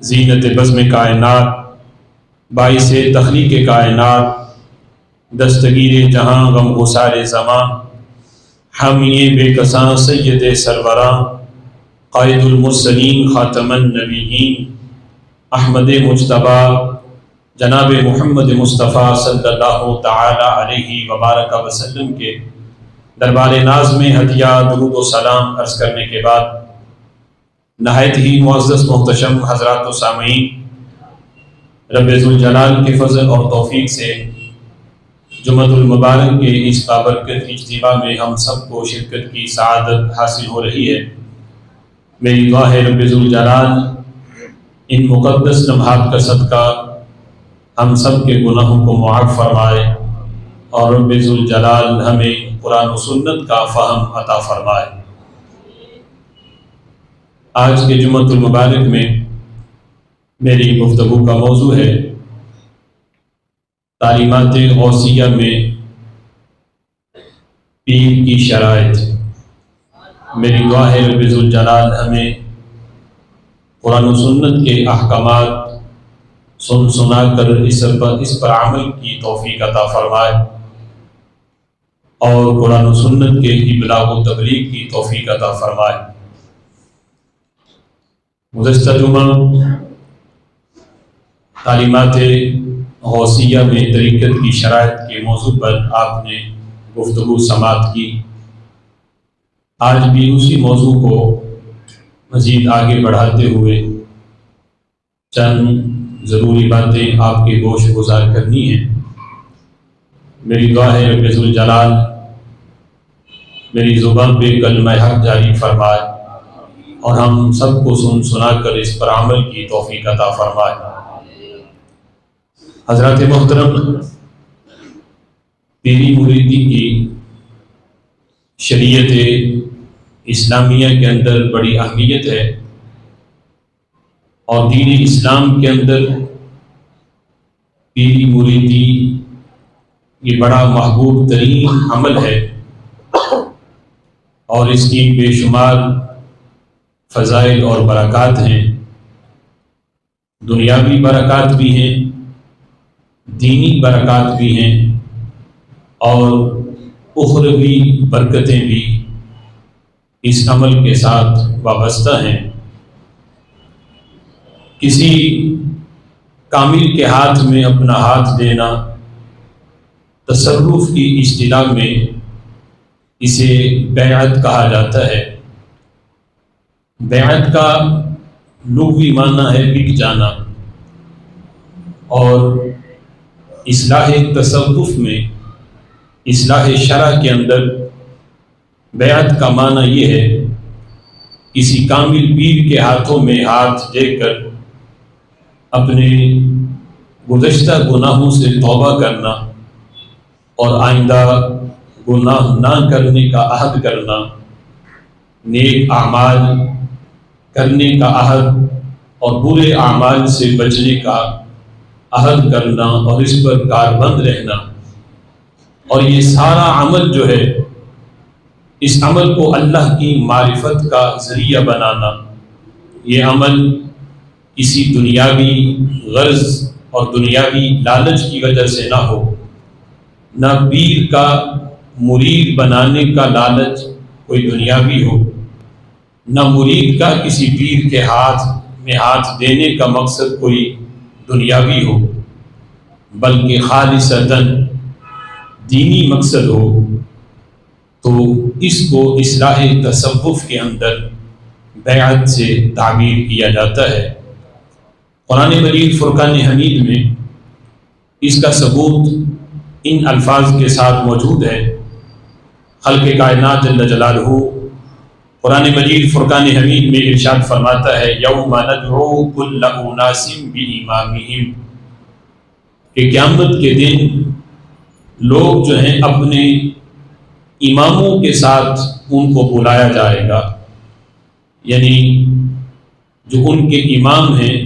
زینت بزم کائنات، باعث تخلیق کائنات، دستگیر جہاں غم گسار زمان، حامی بے کساں سید سروراں، قائد المرسلین خاتم النبیین، احمد مجتبی جناب محمد مصطفیٰ صلی اللہ تعالی علیہ وبارک وسلم کے دربار ناز میں ہدیہ درود و سلام عرض کرنے کے بعد، نہایت ہی معزز محتشم حضرات و سامعین، رب ذوالجلال کے فضل اور توفیق سے جمعۃ المبارک کے اس بابرکت اجتماع میں ہم سب کو شرکت کی سعادت حاصل ہو رہی ہے۔ میری دعا ہے رب ذوالجلال ان مقدس لمحات کا صدقہ ہم سب کے گناہوں کو معاف فرمائے، اور رب ذوالجلال ہمیں قرآن و سنت کا فہم عطا فرمائے۔ آج کے جمعۃ المبارک میں میری گفتگو کا موضوع ہے تعلیمات غوثیہ میں پیر کی شرائط۔ میری دعا ہے رب ذوالجلال ہمیں قرآن و سنت کے احکامات سنا کر اس پر عمل کی توفیق عطا فرمائے، اور قرآن و سنت کے ابلاغ و تبلیغ کی توفیق عطا فرمائے۔ گزشتہ جمعہ تعلیمات غوثیہ میں طریقت کی شرائط کے موضوع پر آپ نے گفتگو سماعت کی۔ آج بھی اسی موضوع کو مزید آگے بڑھاتے ہوئے چند ضروری باتیں آپ کے گوش گزار کرنی ہیں۔ میری دعا ہے رب ذوالجلال میری زبان پہ کلمہ حق جاری فرمائے، اور ہم سب کو سنا کر اس پر عمل کی توفیق عطا فرمائے۔ حضرات محترم، پیری مریدی کی شریعت اسلامیہ کے اندر بڑی اہمیت ہے، اور دین اسلام کے اندر پیری مریدی یہ بڑا محبوب ترین عمل ہے، اور اس کی بے شمار فضائل اور برکات ہیں۔ دنیاوی برکات بھی ہیں، دینی برکات بھی ہیں، اور اخروی برکتیں بھی اس عمل کے ساتھ وابستہ ہیں۔ کسی کامل کے ہاتھ میں اپنا ہاتھ دینا، تصرف کی اصطلاح میں اسے بیعت کہا جاتا ہے۔ بیعت کا لغوی معنی ہے بک جانا، اور اصلاح تصوف میں، اصلاح شرع کے اندر بیعت کا معنی یہ ہے کسی کامل پیر کے ہاتھوں میں ہاتھ دے کر اپنے گزشتہ گناہوں سے توبہ کرنا، اور آئندہ گناہ نہ کرنے کا عہد کرنا، نیک اعمال کرنے کا عہد اور برے اعمال سے بچنے کا عہد کرنا، اور اس پر کاربند رہنا۔ اور یہ سارا عمل جو ہے، اس عمل کو اللہ کی معرفت کا ذریعہ بنانا، یہ عمل کسی دنیاوی غرض اور دنیاوی لالچ کی وجہ سے نہ ہو، نہ پیر کا مرید بنانے کا لالچ کوئی دنیاوی ہو، نہ مرید کا کسی پیر کے ہاتھ میں ہاتھ دینے کا مقصد کوئی دنیاوی ہو، بلکہ خالصتاً دینی مقصد ہو، تو اس کو اصلاح تصوف کے اندر بیعت سے تعبیر کیا جاتا ہے۔ قرآن مجید فرقان حمید میں اس کا ثبوت ان الفاظ کے ساتھ موجود ہے۔ خالق کائنات جل جلالہ قرآن مجید فرقان حمید میں ارشاد فرماتا ہے، یوم ندعو کل اناس بامامہم، کہ قیامت کے دن لوگ جو ہیں اپنے اماموں کے ساتھ ان کو بلایا جائے گا، یعنی جو ان کے امام ہیں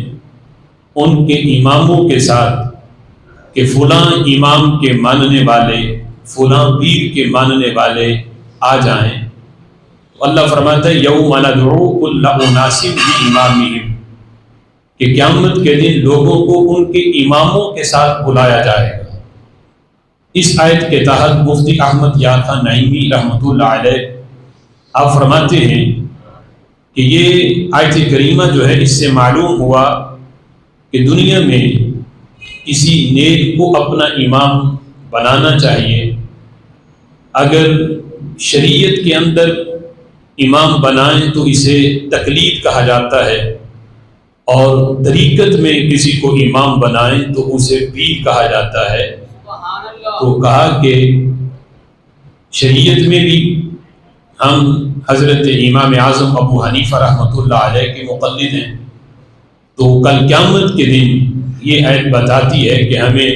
ان کے اماموں کے ساتھ، کہ فلاں امام کے ماننے والے، فلاں پیر کے ماننے والے آ جائیں۔ اللہ فرماتا ہے یوم ندعو کل اناس بامامہم، کہ قیامت کے دن لوگوں کو ان کے اماموں کے ساتھ بلایا جائے گا۔ اس آیت کے تحت مفتی احمد یار خان نعیمی رحمۃ اللہ علیہ آپ فرماتے ہیں کہ یہ آیت کریمہ جو ہے اس سے معلوم ہوا کہ دنیا میں کسی نیک کو اپنا امام بنانا چاہیے۔ اگر شریعت کے اندر امام بنائیں تو اسے تقلید کہا جاتا ہے، اور طریقت میں کسی کو امام بنائیں تو اسے پیر کہا جاتا ہے۔ تو کہا کہ شریعت میں بھی ہم حضرت امام اعظم ابو حنیفہ رحمۃ اللہ علیہ کے مقلد ہیں، تو کل قیامت کے دن یہ آیت بتاتی ہے کہ ہمیں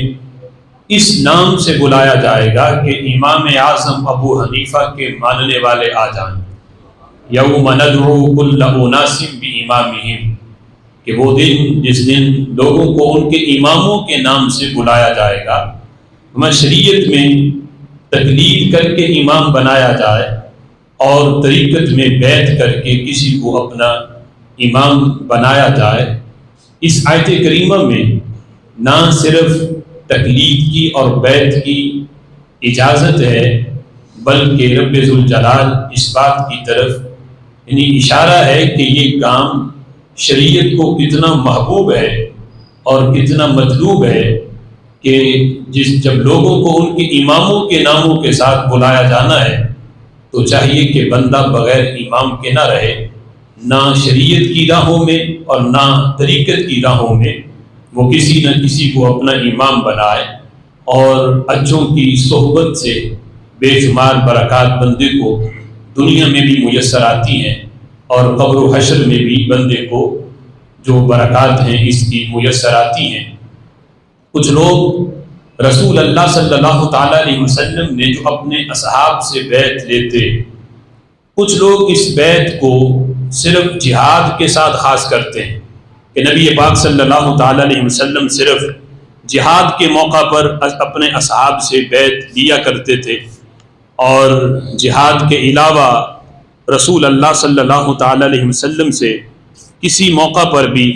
اس نام سے بلایا جائے گا کہ امام اعظم ابو حنیفہ کے ماننے والے آ جائیں۔ یوم ندعو کل اناس بامامہم، کہ وہ دن جس دن لوگوں کو ان کے اماموں کے نام سے بلایا جائے گا۔ ہمیں شریعت میں تقلید کر کے امام بنایا جائے اور طریقت میں بیعت کر کے کسی کو اپنا امام بنایا جائے۔ اس آیت کریمہ میں نہ صرف تقلید کی اور بیعت کی اجازت ہے، بلکہ رب ذوالجلال اس بات کی طرف یعنی اشارہ ہے کہ یہ کام شریعت کو کتنا محبوب ہے اور کتنا مطلوب ہے کہ جب لوگوں کو ان کے اماموں کے ناموں کے ساتھ بلایا جانا ہے تو چاہیے کہ بندہ بغیر امام کے نہ رہے، نہ شریعت کی راہوں میں اور نہ طریقت کی راہوں میں وہ کسی نہ کسی کو اپنا امام بنائے، اور اچھوں کی صحبت سے بے شمار برکات بندے کو دنیا میں بھی میسر آتی ہیں، اور قبر و حشر میں بھی بندے کو جو برکات ہیں اس کی میسر آتی ہیں۔ کچھ لوگ رسول اللہ صلی اللہ تعالیٰ علیہ وسلم نے جو اپنے اصحاب سے بیعت لیتے، کچھ لوگ اس بیعت کو صرف جہاد کے ساتھ خاص کرتے ہیں کہ نبی پاک صلی اللہ تعالیٰ علیہ وسلم صرف جہاد کے موقع پر اپنے اصحاب سے بیعت لیا کرتے تھے، اور جہاد کے علاوہ رسول اللہ صلی اللہ تعالیٰ علیہ وسلم سے کسی موقع پر بھی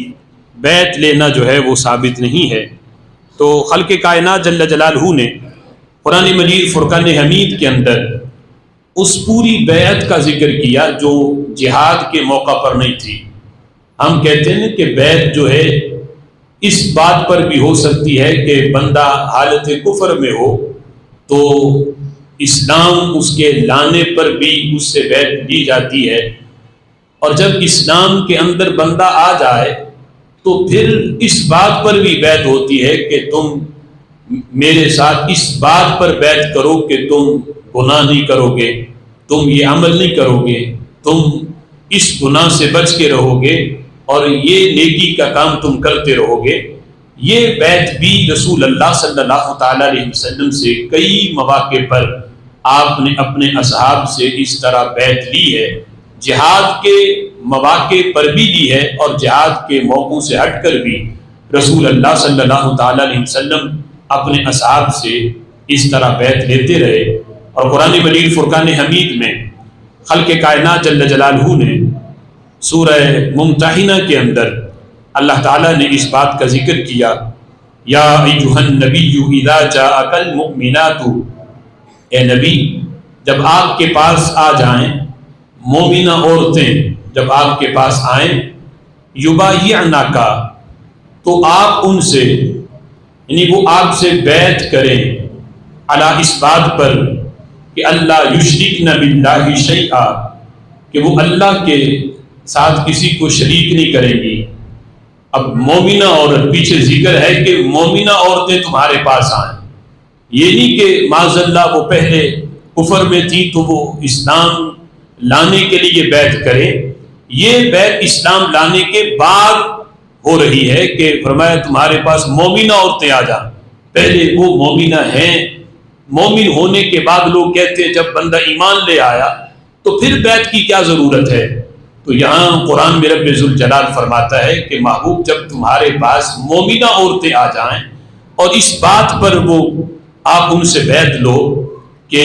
بیعت لینا جو ہے وہ ثابت نہیں ہے۔ تو خلق کائنات جل جلالہ نے قرآن مجید فرقان حمید کے اندر اس پوری بیعت کا ذکر کیا جو جہاد کے موقع پر نہیں تھی۔ ہم کہتے ہیں کہ بیعت جو ہے اس بات پر بھی ہو سکتی ہے کہ بندہ حالت کفر میں ہو تو اسلام اس کے لانے پر بھی اس سے بیعت لی جاتی ہے، اور جب اسلام کے اندر بندہ آ جائے تو پھر اس بات پر بھی بیعت ہوتی ہے کہ تم میرے ساتھ اس بات پر بیعت کرو کہ تم گناہ نہیں کرو گے، تم یہ عمل نہیں کرو گے، تم اس گناہ سے بچ کے رہو گے اور یہ نیکی کا کام تم کرتے رہو گے۔ یہ بیعت بھی رسول اللہ صلی اللہ تعالیٰ علیہ وسلم سے کئی مواقع پر آپ نے اپنے اصحاب سے اس طرح بیعت لی ہے، جہاد کے مواقع پر بھی لی ہے، اور جہاد کے موقعوں سے ہٹ کر بھی رسول اللہ صلی اللہ تعالیٰ علیہ وسلم اپنے اصحاب سے اس طرح بیعت لیتے رہے۔ اور قرآن مجید فرقان حمید میں خلق کائنات جل جلالہ نے سورہ ممتحنہ کے اندر اللہ تعالیٰ نے اس بات کا ذکر کیا، یا ایھا النبی اذا جاءک المؤمنات، اے نبی جب آپ کے پاس آ جائیں مومنہ عورتیں، جب آپ کے پاس آئیں یبایعنک، تو آپ ان سے یعنی وہ آپ سے بیعت کریں علی اس بات پر کہ اللہ یشرکن باللہ شیئا، کہ وہ اللہ کے ساتھ کسی کو شریک نہیں کریں گی۔ اب مومنہ عورت پیچھے ذکر ہے کہ مومنہ عورتیں تمہارے پاس آئیں، یہ نہیں کہ معاذ اللہ وہ پہلے کفر میں تھی تو وہ اسلام لانے کے لیے بیعت کرے، یہ بیعت اسلام لانے کے بعد ہو رہی ہے کہ فرمایا تمہارے پاس مومنہ عورتیں آ جائیں، پہلے وہ مومنہ ہیں۔ مومن ہونے کے بعد لوگ کہتے ہیں جب بندہ ایمان لے آیا تو پھر بیعت کی کیا ضرورت ہے؟ تو یہاں قرآن میں رب ذوالجلال فرماتا ہے کہ محبوب جب تمہارے پاس مومنہ عورتیں آ جائیں اور اس بات پر وہ آپ ان سے بیعت لو کہ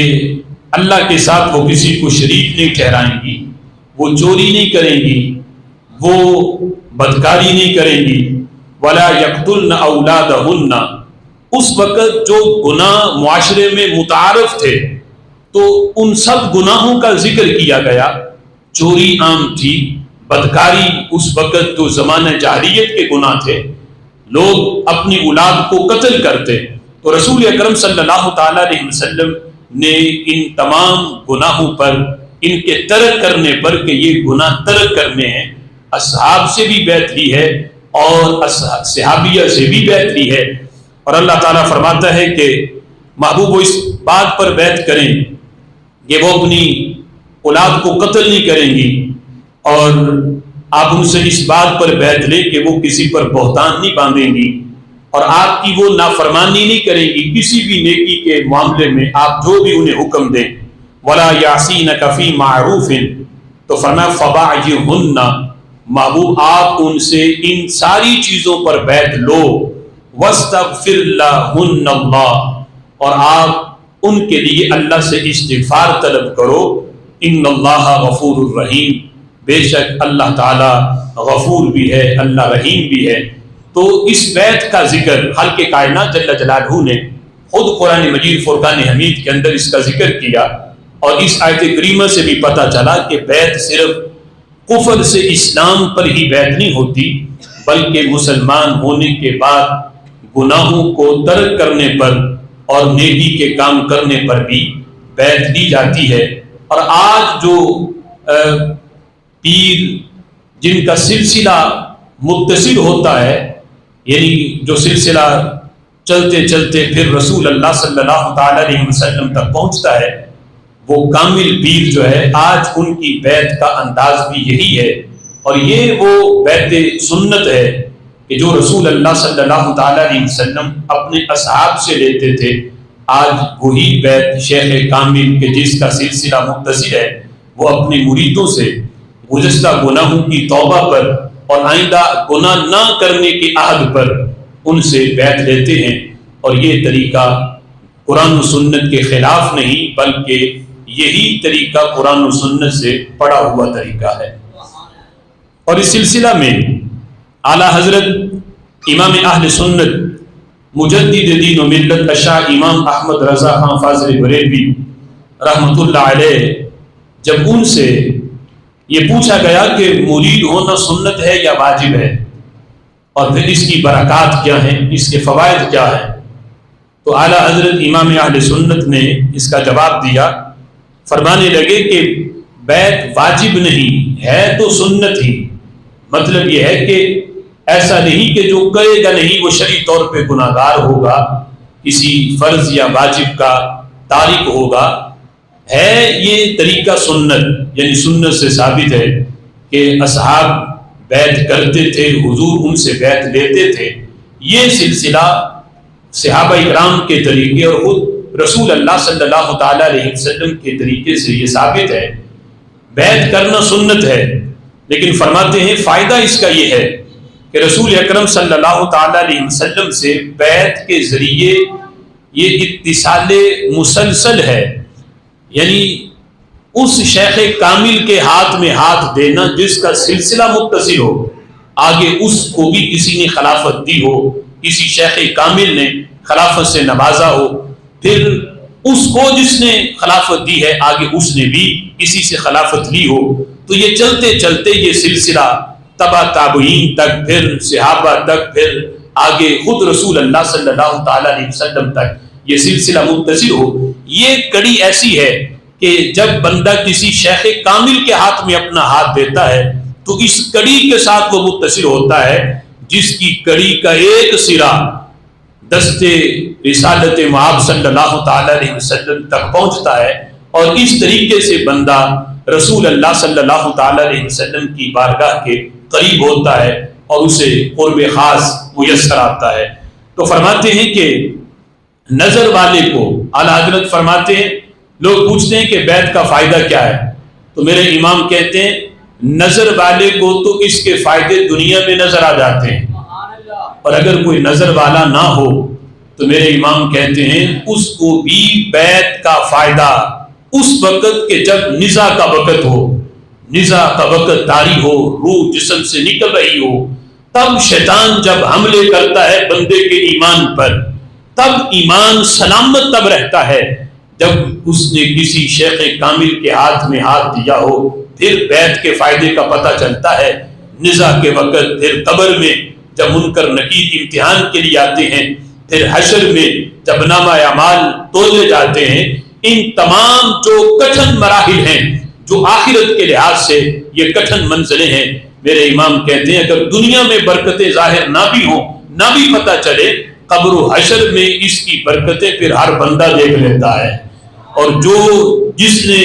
اللہ کے ساتھ وہ کسی کو شریک نہیں ٹھہرائیں گی، وہ چوری نہیں کریں گی، وہ بدکاری نہیں کریں گی، ولا یقتلن اولادہن، اس وقت جو گناہ معاشرے میں متعارف تھے تو ان سب گناہوں کا ذکر کیا گیا۔ چوری عام تھی، بدکاری اس وقت جو زمانہ جاہلیت کے گناہ تھے، لوگ اپنی اولاد کو قتل کرتے، تو رسول اکرم صلی اللہ تعالی علیہ وسلم نے ان تمام گناہوں پر، ان کے ترک کرنے پر کہ یہ گناہ ترک کرنے ہیں، اصحاب سے بھی بیعت لی ہے اور صحابیہ سے بھی بیعت لی ہے۔ اور اللہ تعالیٰ فرماتا ہے کہ محبوب وہ اس بات پر بیعت کریں کہ وہ اپنی اولاد کو قتل نہیں کریں گی، اور آپ ان سے اس بات پر بیعت لیں کہ وہ کسی پر بہتان نہیں باندھیں گی، اور آپ کی وہ نافرمانی نہیں کریں گی کسی بھی نیکی کے معاملے میں، آپ جو بھی انہیں حکم دیں۔ وَلَا يَعْصِينَكَ فِي مَعْرُوفٍ، تو فرمایا فَبَاعِهُنَّ، محبوب آپ ان سے ان ساری چیزوں پر بیعت لو، وَاسْتَغْفِرْ لَهُنَّ اللَّهُ، اور آپ ان کے لیے اللہ سے استغفار طلب کرو، ان اللہ غفور الرحیم، بے شک اللہ تعالی غفور بھی ہے، اللہ رحیم بھی ہے۔ تو اس بیعت کا ذکر خالق کائنات جل جلالہ نے خود قرآن مجید فرقان حمید کے اندر اس کا ذکر کیا، اور اس آیت کریمہ سے بھی پتہ چلا کہ بیعت صرف کفر سے اسلام پر ہی بیعت نہیں ہوتی، بلکہ مسلمان ہونے کے بعد گناہوں کو ترک کرنے پر اور نیکی کے کام کرنے پر بھی بیعت دی جاتی ہے۔ اور آج جو پیر جن کا سلسلہ متصل ہوتا ہے، یعنی جو سلسلہ چلتے چلتے پھر رسول اللہ صلی اللہ تعالی علیہ وسلم تک پہنچتا ہے، وہ کامل پیر جو ہے، آج ان کی بیعت کا انداز بھی یہی ہے، اور یہ وہ بیعت سنت ہے کہ جو رسول اللہ صلی اللہ تعالی علیہ وسلم اپنے اصحاب سے لیتے تھے، آج وہی بیعت شیخ کامل کے جس کا سلسلہ متصل ہے، وہ اپنے مریدوں سے گزشتہ گناہوں کی توبہ پر اور آئندہ گناہ نہ کرنے کے عہد پر ان سے بیعت لیتے ہیں۔ اور یہ طریقہ قرآن و سنت کے خلاف نہیں، بلکہ یہی طریقہ قرآن و سنت سے پڑا ہوا طریقہ ہے۔ اور اس سلسلہ میں اعلیٰ حضرت امام اہل سنت مجدد دین و ملت شاہ امام احمد رضا خان فاضل بریلوی رحمۃ اللہ علیہ، جب ان سے یہ پوچھا گیا کہ مرید ہونا سنت ہے یا واجب ہے، اور پھر اس کی برکات کیا ہیں، اس کے فوائد کیا ہیں، تو اعلیٰ حضرت امام اہل سنت نے اس کا جواب دیا، فرمانے لگے کہ بیعت واجب نہیں ہے تو سنت ہی، مطلب یہ ہے کہ ایسا نہیں کہ جو کرے گا نہیں وہ شرعی طور پہ گناہ گار ہوگا، کسی فرض یا واجب کا تارک ہوگا، ہے یہ طریقہ سنت، یعنی سنت سے ثابت ہے کہ اصحاب بیعت کرتے تھے، حضور ان سے بیعت لیتے تھے، یہ سلسلہ صحابہ اکرام کے طریقے اور خود رسول اللہ صلی اللہ تعالی علیہ وسلم کے طریقے سے یہ ثابت ہے۔ بیعت کرنا سنت ہے، لیکن فرماتے ہیں فائدہ اس کا یہ ہے کہ رسول اکرم صلی اللہ تعالی علیہ وسلم سے بیعت کے ذریعے یہ اتصال مسلسل ہے، یعنی اس شیخ کامل کے ہاتھ میں ہاتھ دینا جس کا سلسلہ متصل ہو، آگے اس کو بھی کسی نے خلافت دی ہو، کسی شیخ کامل نے خلافت سے نوازا ہو، پھر اس کو جس نے خلافت دی ہے آگے اس نے بھی کسی سے خلافت لی ہو، تو یہ چلتے چلتے یہ سلسلہ تبع تابعین تک، پھر صحابہ تک، پھر آگے خود رسول اللہ صلی اللہ تعالی علیہ وسلم تک یہ سلسلہ متصل ہو۔ یہ کڑی ایسی ہے کہ جب بندہ کسی شیخ کامل کے ہاتھ میں اپنا ہاتھ دیتا ہے تو اس کڑی کے ساتھ وہ متصل ہوتا ہے جس کی کڑی کا ایک سرا دست رسالت مآب صلی اللہ تعالی علیہ وسلم تک پہنچتا ہے، اور اس طریقے سے بندہ رسول اللہ صلی اللہ تعالی علیہ وسلم کی بارگاہ کے قریب ہوتا ہے اور اسے قرب خاص میسر آتا ہے۔ تو فرماتے ہیں کہ نظر والے کو، اعلیٰ حضرت فرماتے ہیں لوگ پوچھتے ہیں کہ بیعت کا فائدہ کیا ہے، تو میرے امام کہتے ہیں نظر والے کو تو اس کے فائدے دنیا میں نظر آ جاتے ہیں، اور اگر کوئی نظر والا نہ ہو تو میرے امام کہتے ہیں اس کو بھی بیعت کا فائدہ اس وقت کہ جب نزاع کا وقت ہو، نزا کا وقت طاری ہو، روح جسم سے نکل رہی ہو، تب شیطان جب حملے کرتا ہے بندے کے ایمان پر، تب ایمان سلامت تب رہتا ہے جب اس نے کسی شیخ کامل کے ہاتھ میں ہاتھ دیا ہو۔ پھر بیعت کے فائدے کا پتہ چلتا ہے، نزا کے وقت، پھر قبر میں جب منکر نکیر امتحان کے لیے آتے ہیں، پھر حشر میں جب نامہ اعمال تولے جاتے ہیں۔ ان تمام جو کٹھن مراحل ہیں، جو آخرت کے لحاظ سے یہ کٹھن منزلیں ہیں، میرے امام کہتے ہیں اگر دنیا میں برکتیں ظاہر نہ بھی ہوں، نہ بھی پتہ چلے، قبر و حشر میں اس کی برکتیں پھر ہر بندہ دیکھ لیتا ہے۔ اور جس نے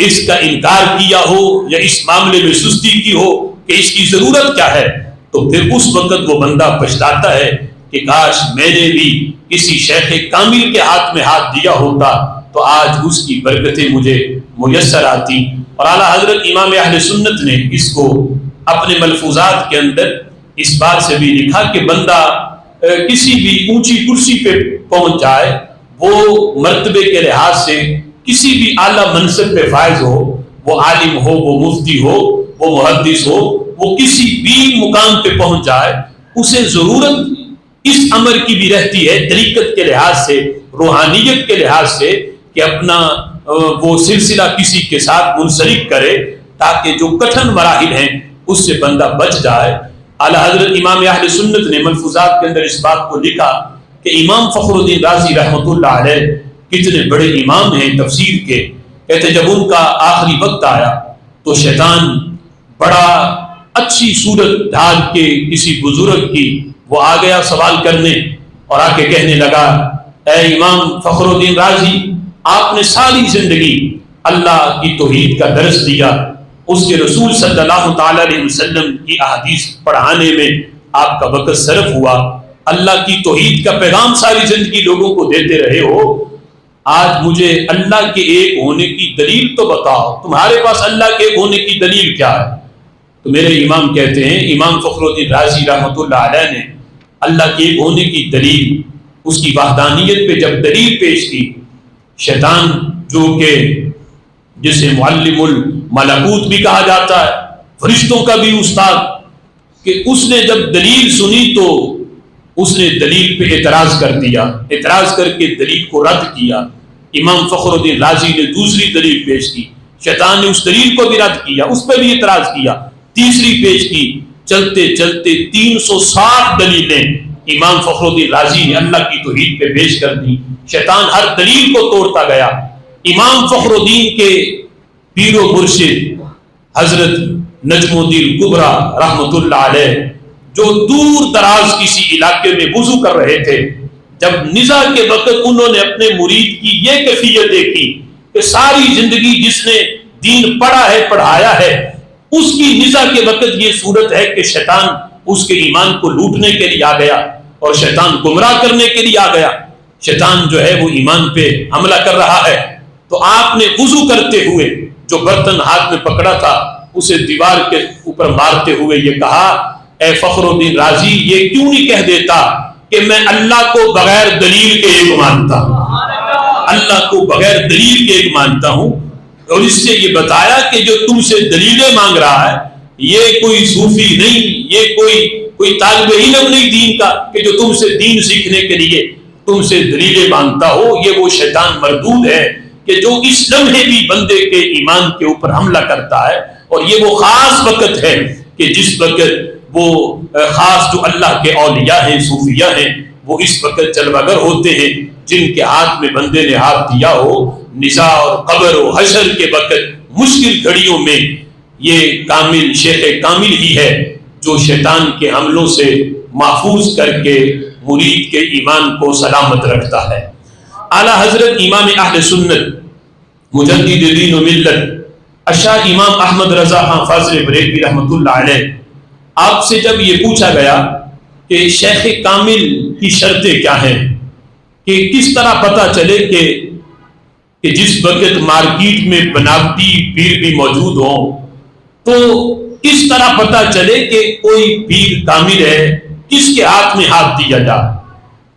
اس کا انکار کیا ہو یا اس معاملے میں سستی کی ہو کہ اس کی ضرورت کیا ہے، تو پھر اس وقت وہ بندہ پچھتاتا ہے کہ کاش میں نے بھی کسی شیخ کامل کے ہاتھ میں ہاتھ دیا ہوتا تو آج اس کی برکتیں مجھے میسر آتی۔ اور اعلیٰ حضرت امام اہل سنت نے اس کو اپنے ملفوظات کے اندر اس بات سے بھی لکھا کہ بندہ کسی بھی اونچی کرسی پہ پہنچ جائے، وہ مرتبے کے لحاظ سے کسی بھی اعلیٰ منصب پہ فائز ہو، وہ عالم ہو، وہ مفتی ہو، وہ محدث ہو، وہ کسی بھی مقام پہ پہنچ جائے، اسے ضرورت اس امر کی بھی رہتی ہے طریقت کے لحاظ سے، روحانیت کے لحاظ سے، کہ اپنا وہ سلسلہ کسی کے ساتھ منسلک کرے تاکہ جو کٹھن مراحل ہیں اس سے بندہ بچ جائے۔ اعلیٰ حضرت امام اہل سنت نے ملفوظات کے اندر اس بات کو لکھا کہ امام فخر الدین رازی رحمۃ اللہ علیہ کتنے بڑے امام ہیں تفسیر کے، کہتے جب ان کا آخری وقت آیا تو شیطان بڑا اچھی صورت ڈھال کے کسی بزرگ کی وہ آ گیا سوال کرنے، اور آ کے کہنے لگا اے امام فخر الدین رازی، آپ نے ساری زندگی اللہ کی توحید کا درس دیا، اس کے رسول صلی اللہ تعالی علیہ وسلم کی احادیث پڑھانے میں آپ کا وقت صرف ہوا، اللہ کی توحید کا پیغام ساری زندگی لوگوں کو دیتے رہے ہو، آج مجھے اللہ کے ایک ہونے کی دلیل تو بتاؤ، تمہارے پاس اللہ کے ایک ہونے کی دلیل کیا ہے؟ تو میرے امام کہتے ہیں، امام فخر الدین رازی رحمۃ اللہ علیہ نے اللہ کے ایک ہونے کی دلیل، اس کی وحدانیت پہ جب دلیل پیش کی، شیطان جو کہ جسے معلم الملکوت بھی کہا جاتا ہے، فرشتوں کا بھی استاد، کہ اس نے جب دلیل سنی تو اس نے دلیل پہ اعتراض کر دیا، اعتراض کر کے دلیل کو رد کیا۔ امام فخر الدین رازی نے دوسری دلیل پیش کی، شیطان نے اس دلیل کو بھی رد کیا، اس پہ بھی اعتراض کیا، تیسری پیش کی، چلتے چلتے 360 دلیلیں امام فخر الدین رازی نے اللہ کی توحید پہ پیش کر دی۔ شیطان ہر دلیل کو توڑتا گیا۔ امام فخر الدین کے پیر و مرشد حضرت نجم الدین کبریٰ رحمۃ اللہ علیہ جو دور دراز کسی علاقے میں وضو کر رہے تھے، جب نزا کے وقت انہوں نے اپنے مرید کی یہ کیفیت دیکھی کہ ساری زندگی جس نے دین پڑھا ہے پڑھایا ہے، اس کی نزا کے وقت یہ صورت ہے کہ شیطان اس کے ایمان کو لوٹنے کے لیے آ گیا اور شیطان گمراہ کرنے کے لیے آ گیا، شیطان جو ہے وہ ایمان پہ حملہ کر رہا ہے، تو آپ نے وضو کرتے ہوئے جو برتن ہاتھ میں پکڑا تھا اسے دیوار کے اوپر مارتے ہوئے یہ کہا اے فخر الدین رازی، یہ کیوں نہیں کہہ دیتا کہ میں اللہ کو بغیر دلیل کے ایک مانتا ہوں، اللہ کو بغیر دلیل کے ایک مانتا ہوں، اور اس سے یہ بتایا کہ جو تم سے دلیلیں مانگ رہا ہے یہ کوئی صوفی نہیں، یہ کوئی طالب علم نہیں دین کا کہ جو تم سے دین سیکھنے کے لیے تم سے دلیلیں مانگتا ہو، یہ وہ شیطان مردود ہے کہ جو اس لمحے بھی بندے کے ایمان کے اوپر حملہ کرتا ہے، اور یہ وہ خاص وقت ہے کہ جس وقت وہ خاص جو اللہ کے اولیاء ہیں، صوفیاء ہیں، وہ اس وقت جلوہ گر ہوتے ہیں جن کے ہاتھ میں بندے نے ہاتھ دیا ہو، نزاع اور قبر و حشر کے وقت مشکل گھڑیوں میں یہ کامل شیخ کامل ہی ہے جو شیطان کے حملوں سے محفوظ کر کے مرید کے ایمان کو سلامت رکھتا ہے۔ اعلیٰ حضرت امام اہل سنت مجدد دین و ملت اشاہ امام احمد رضا خان فاضل بریلوی رحمۃ اللہ علیہ، آپ سے جب یہ پوچھا گیا کہ شیخ کامل کی شرطیں کیا ہیں، کہ کس طرح پتہ چلے کہ جس وقت مارکیٹ میں بناوٹی پیر بھی موجود ہوں تو کس طرح پتہ چلے کہ کوئی پیر کامل ہے، کس کے ہاتھ میں ہاتھ دیا جائے؟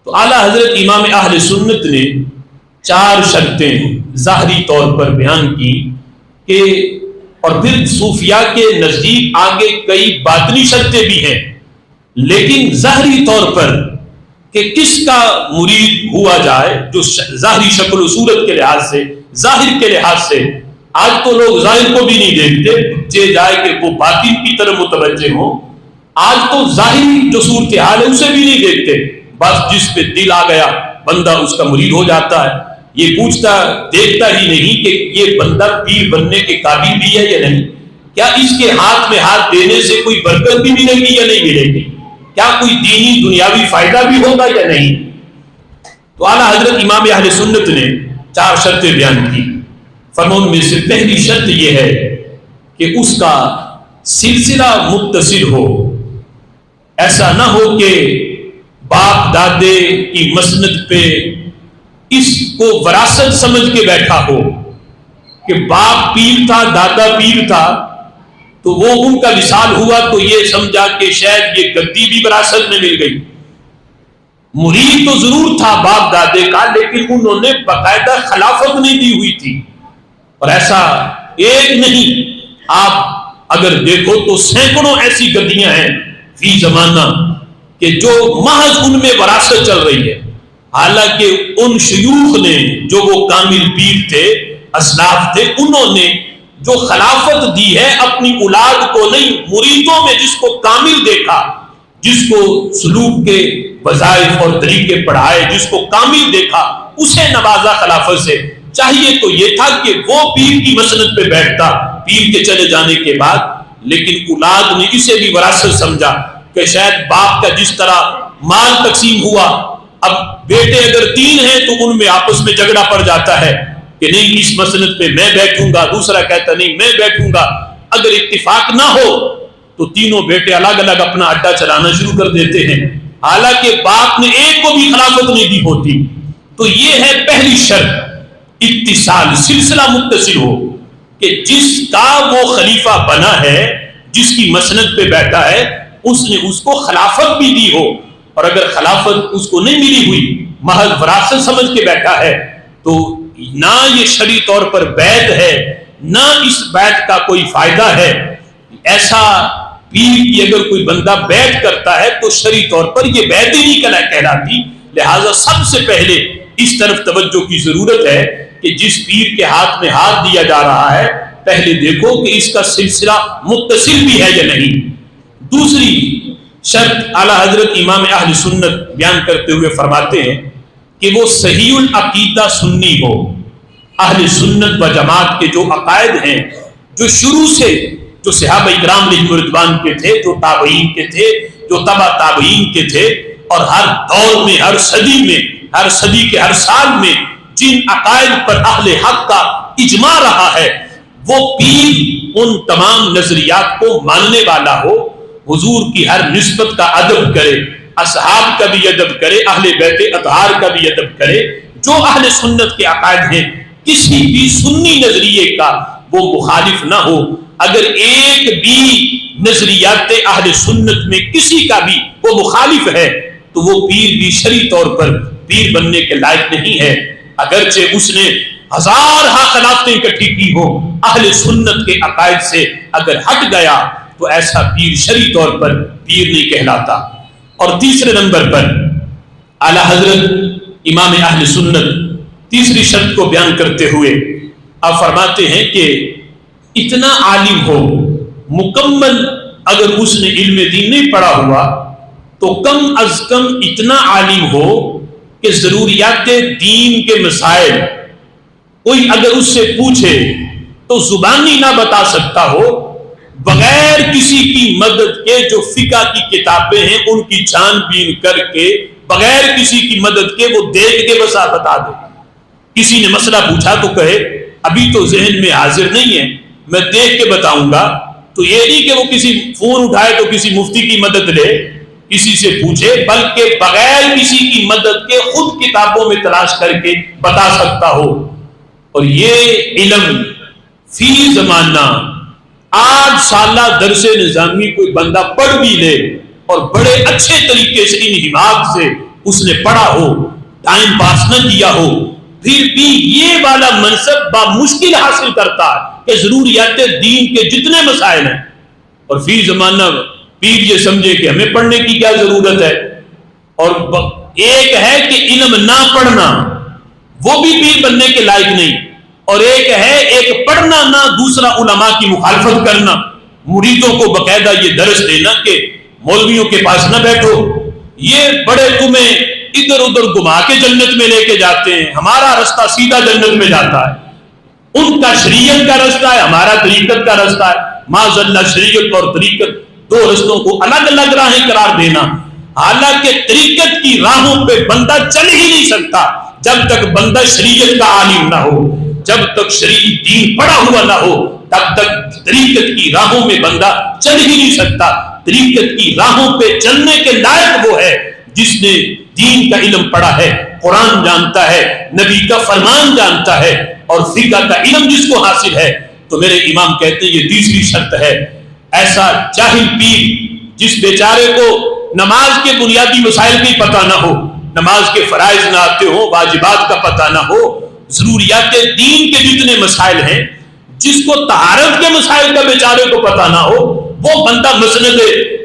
تو اعلیٰ حضرت امام اہل سنت نے 4 شرطیں ظاہری طور پر بیان کی کہ اور پھر صوفیاء کے نزدیک آگے کئی باطنی شرطیں بھی ہیں، لیکن ظاہری طور پر کہ کس کا مرید ہوا جائے، جو ظاہری شکل و صورت کے لحاظ سے، ظاہر کے لحاظ سے، آج تو لوگ ظاہر کو بھی نہیں دیکھتے، چاہے جائے کہ وہ باطن کی طرف متوجہ ہوں، آج تو ظاہری جو صورتحال ہے اسے بھی نہیں دیکھتے، بس جس پہ دل آ گیا بندہ اس کا مرید ہو جاتا ہے، یہ پوچھتا دیکھتا ہی نہیں کہ یہ بندہ پیر بننے کے قابل بھی ہے یا نہیں، کیا اس کے ہاتھ میں ہاتھ دینے سے کوئی برکت بھی ملے گی یا نہیں ملے گی، کیا کوئی دینی دنیاوی فائدہ بھی ہوگا یا نہیں۔ تو اعلیٰ حضرت امام اہل سنت نے 4 شرطیں بیان کی، فرمان میں سے پہلی شرط یہ ہے کہ اس کا سلسلہ متصل ہو، ایسا نہ ہو کہ باپ دادے کی مسند پہ اس کو وراثت سمجھ کے بیٹھا ہو کہ باپ پیر تھا، دادا پیر تھا، تو وہ ان کا وصال ہوا تو یہ سمجھا کہ شاید یہ گدی بھی وراثت میں مل گئی۔ مرید تو ضرور تھا باپ دادے کا، لیکن انہوں نے باقاعدہ خلافت نہیں دی ہوئی تھی، اور ایسا ایک نہیں، آپ اگر دیکھو تو سینکڑوں ایسی گدیاں ہیں فی زمانہ کہ جو محض ان میں وراثت چل رہی ہے، حالانکہ ان شیوخ نے جو وہ کامل پیر تھے، اسلاف تھے، انہوں نے جو خلافت دی ہے اپنی اولاد کو نہیں، مریدوں میں جس کو کامل دیکھا، جس کو سلوک کے وظائف اور طریقے پڑھائے، جس کو کامل دیکھا، اسے نوازا خلافت سے۔ چاہیے تو یہ تھا کہ وہ پیر کی مسند پہ بیٹھتا پیر کے چلے جانے کے بعد، لیکن اولاد نے اسے بھی وراثت سمجھا کہ شاید باپ کا جس طرح مال تقسیم ہوا، اب بیٹے اگر 3 ہیں تو ان میں آپس میں جھگڑا پڑ جاتا ہے کہ نہیں اس مسند پہ میں بیٹھوں گا، دوسرا کہتا نہیں میں بیٹھوں گا، اگر اتفاق نہ ہو تو تینوں بیٹے الگ الگ اپنا اڈا چلانا شروع کر دیتے ہیں، حالانکہ باپ نے ایک کو بھی خلافت نہیں دی ہوتی۔ تو یہ ہے پہلی شرط، اتصال، سلسلہ متصل ہو کہ جس کا وہ خلیفہ بنا ہے، جس کی مسند پہ بیٹھا ہے، اس نے اس کو خلافت بھی دی ہو، اور اگر خلافت اس کو نہیں ملی ہوئی، محض وراثت سمجھ کے بیٹھا ہے، تو نہ یہ شرعی طور پر بیعت ہے، نہ اس بیعت کا کوئی فائدہ ہے۔ ایسا پیر کی اگر کوئی بندہ بیعت کرتا ہے تو شرعی طور پر یہ بیعت ہی نہیں کہلاتی، لہٰذا سب سے پہلے اس طرف توجہ کی ضرورت ہے کہ جس پیر کے ہاتھ میں ہاتھ دیا جا رہا ہے، پہلے دیکھو کہ اس کا سلسلہ متصل بھی ہے یا نہیں۔ دوسری شرط اعلیٰ حضرت امام اہل سنت بیان کرتے ہوئے فرماتے ہیں کہ وہ صحیح العقیدہ سنی ہو، اہل سنت و جماعت کے جو عقائد ہیں، جو شروع سے جو صحابہ اکرام علیہم رضوان کے تھے، جو تابعین کے تھے، جو تبع تابعین کے تھے، اور ہر دور میں، ہر صدی میں، ہر صدی کے ہر سال میں جن عقائد پر اہل حق کا اجماع رہا ہے، وہ پیر ان تمام نظریات کو ماننے والا ہو، حضور کی ہر نسبت کا ادب کرے، اصحاب کا بھی ادب کرے، اہل بیت اطہار کا بھی ادب کرے، جو اہل سنت کے عقائد ہیں، کسی بھی سنی نظریے کا وہ مخالف نہ ہو۔ اگر ایک بھی نظریات اہل سنت میں کسی کا بھی وہ مخالف ہے تو وہ پیر بھی شرعی طور پر پیر بننے کے لائق نہیں ہے، اگرچہ اس نے ہزارہ خلافتیں اکٹھی کی ہو، اہل سنت کے عقائد سے اگر ہٹ گیا تو ایسا پیر شرعی طور پر پیر نہیں کہلاتا۔ اور تیسرے نمبر پر اعلیٰ حضرت امام اہل سنت تیسری شرط کو بیان کرتے ہوئے آپ فرماتے ہیں کہ اتنا عالم ہو، مکمل، اگر اس نے علم دین نہیں پڑھا ہوا تو کم از کم اتنا عالم ہو کہ ضروریات دین کے مسائل کوئی اگر اس سے پوچھے تو زبانی نہ بتا سکتا ہو، بغیر کسی کی مدد کے جو فقہ کی کتابیں ہیں ان کی چھان بین کر کے، بغیر کسی کی مدد کے وہ دیکھ کے بس بتا دے۔ کسی نے مسئلہ پوچھا تو کہے ابھی تو ذہن میں حاضر نہیں ہے، میں دیکھ کے بتاؤں گا۔ تو یہ نہیں کہ وہ کسی فون اٹھائے تو کسی مفتی کی مدد لے، کسی سے پوچھے، بلکہ بغیر کسی کی مدد کے خود کتابوں میں تلاش کر کے بتا سکتا ہو۔ اور یہ علم فی زمانہ 8 سالہ درس نظامی کوئی بندہ پڑھ بھی لے اور بڑے اچھے طریقے سے انہماک سے اس نے پڑھا ہو، ٹائم پاس نہ کیا ہو، پھر بھی یہ والا منصب بامشکل حاصل کرتا ہے کہ ضروریات دین کے جتنے مسائل ہیں، اور فی زمانہ پیر یہ سمجھے کہ ہمیں پڑھنے کی کیا ضرورت ہے، اور ایک ہے کہ علم نہ پڑھنا، وہ بھی پیر بننے کے لائق نہیں، اور ایک ہے ایک پڑھنا نہ، دوسرا علماء کی مخالفت کرنا، مریدوں کو باقاعدہ یہ درس دینا کہ مولویوں کے پاس نہ بیٹھو، یہ بڑے تمہیں ادھر ادھر گھما کے جنت میں لے کے جاتے ہیں، ہمارا رستہ سیدھا جنت میں جاتا ہے، ان کا شریعت کا رستہ ہے، ہمارا طریقت کا رستہ ہے، معاذ اللہ شریعت اور طریقت دو رستوں کو الگ الگ راہیں قرار دینا، حالانکہ طریقت کی راہوں پہ بندہ چل ہی نہیں سکتا جب تک بندہ شریعت کا عالم نہ ہو، جب تک شریعت دین پڑھا ہوا نہ ہو تب تک طریقت کی راہوں میں بندہ چل ہی نہیں سکتا۔ طریقت کی راہوں پہ چلنے کے لائق وہ ہے جس نے دین کا علم پڑھا ہے، قرآن جانتا ہے، نبی کا فرمان جانتا ہے، اور فقہ کا علم جس کو حاصل ہے۔ تو میرے امام کہتے ہیں یہ تیسری شرط ہے، ایسا جاہل پیر جس بیچارے کو نماز کے بنیادی مسائل کی پتہ نہ ہو، نماز کے فرائض نہ آتے ہو، واجبات کا پتہ نہ ہو، ضروریات دین کے جتنے مسائل ہیں، جس کو طہارت کے مسائل کا بیچارے کو پتہ نہ ہو، وہ بندہ مسند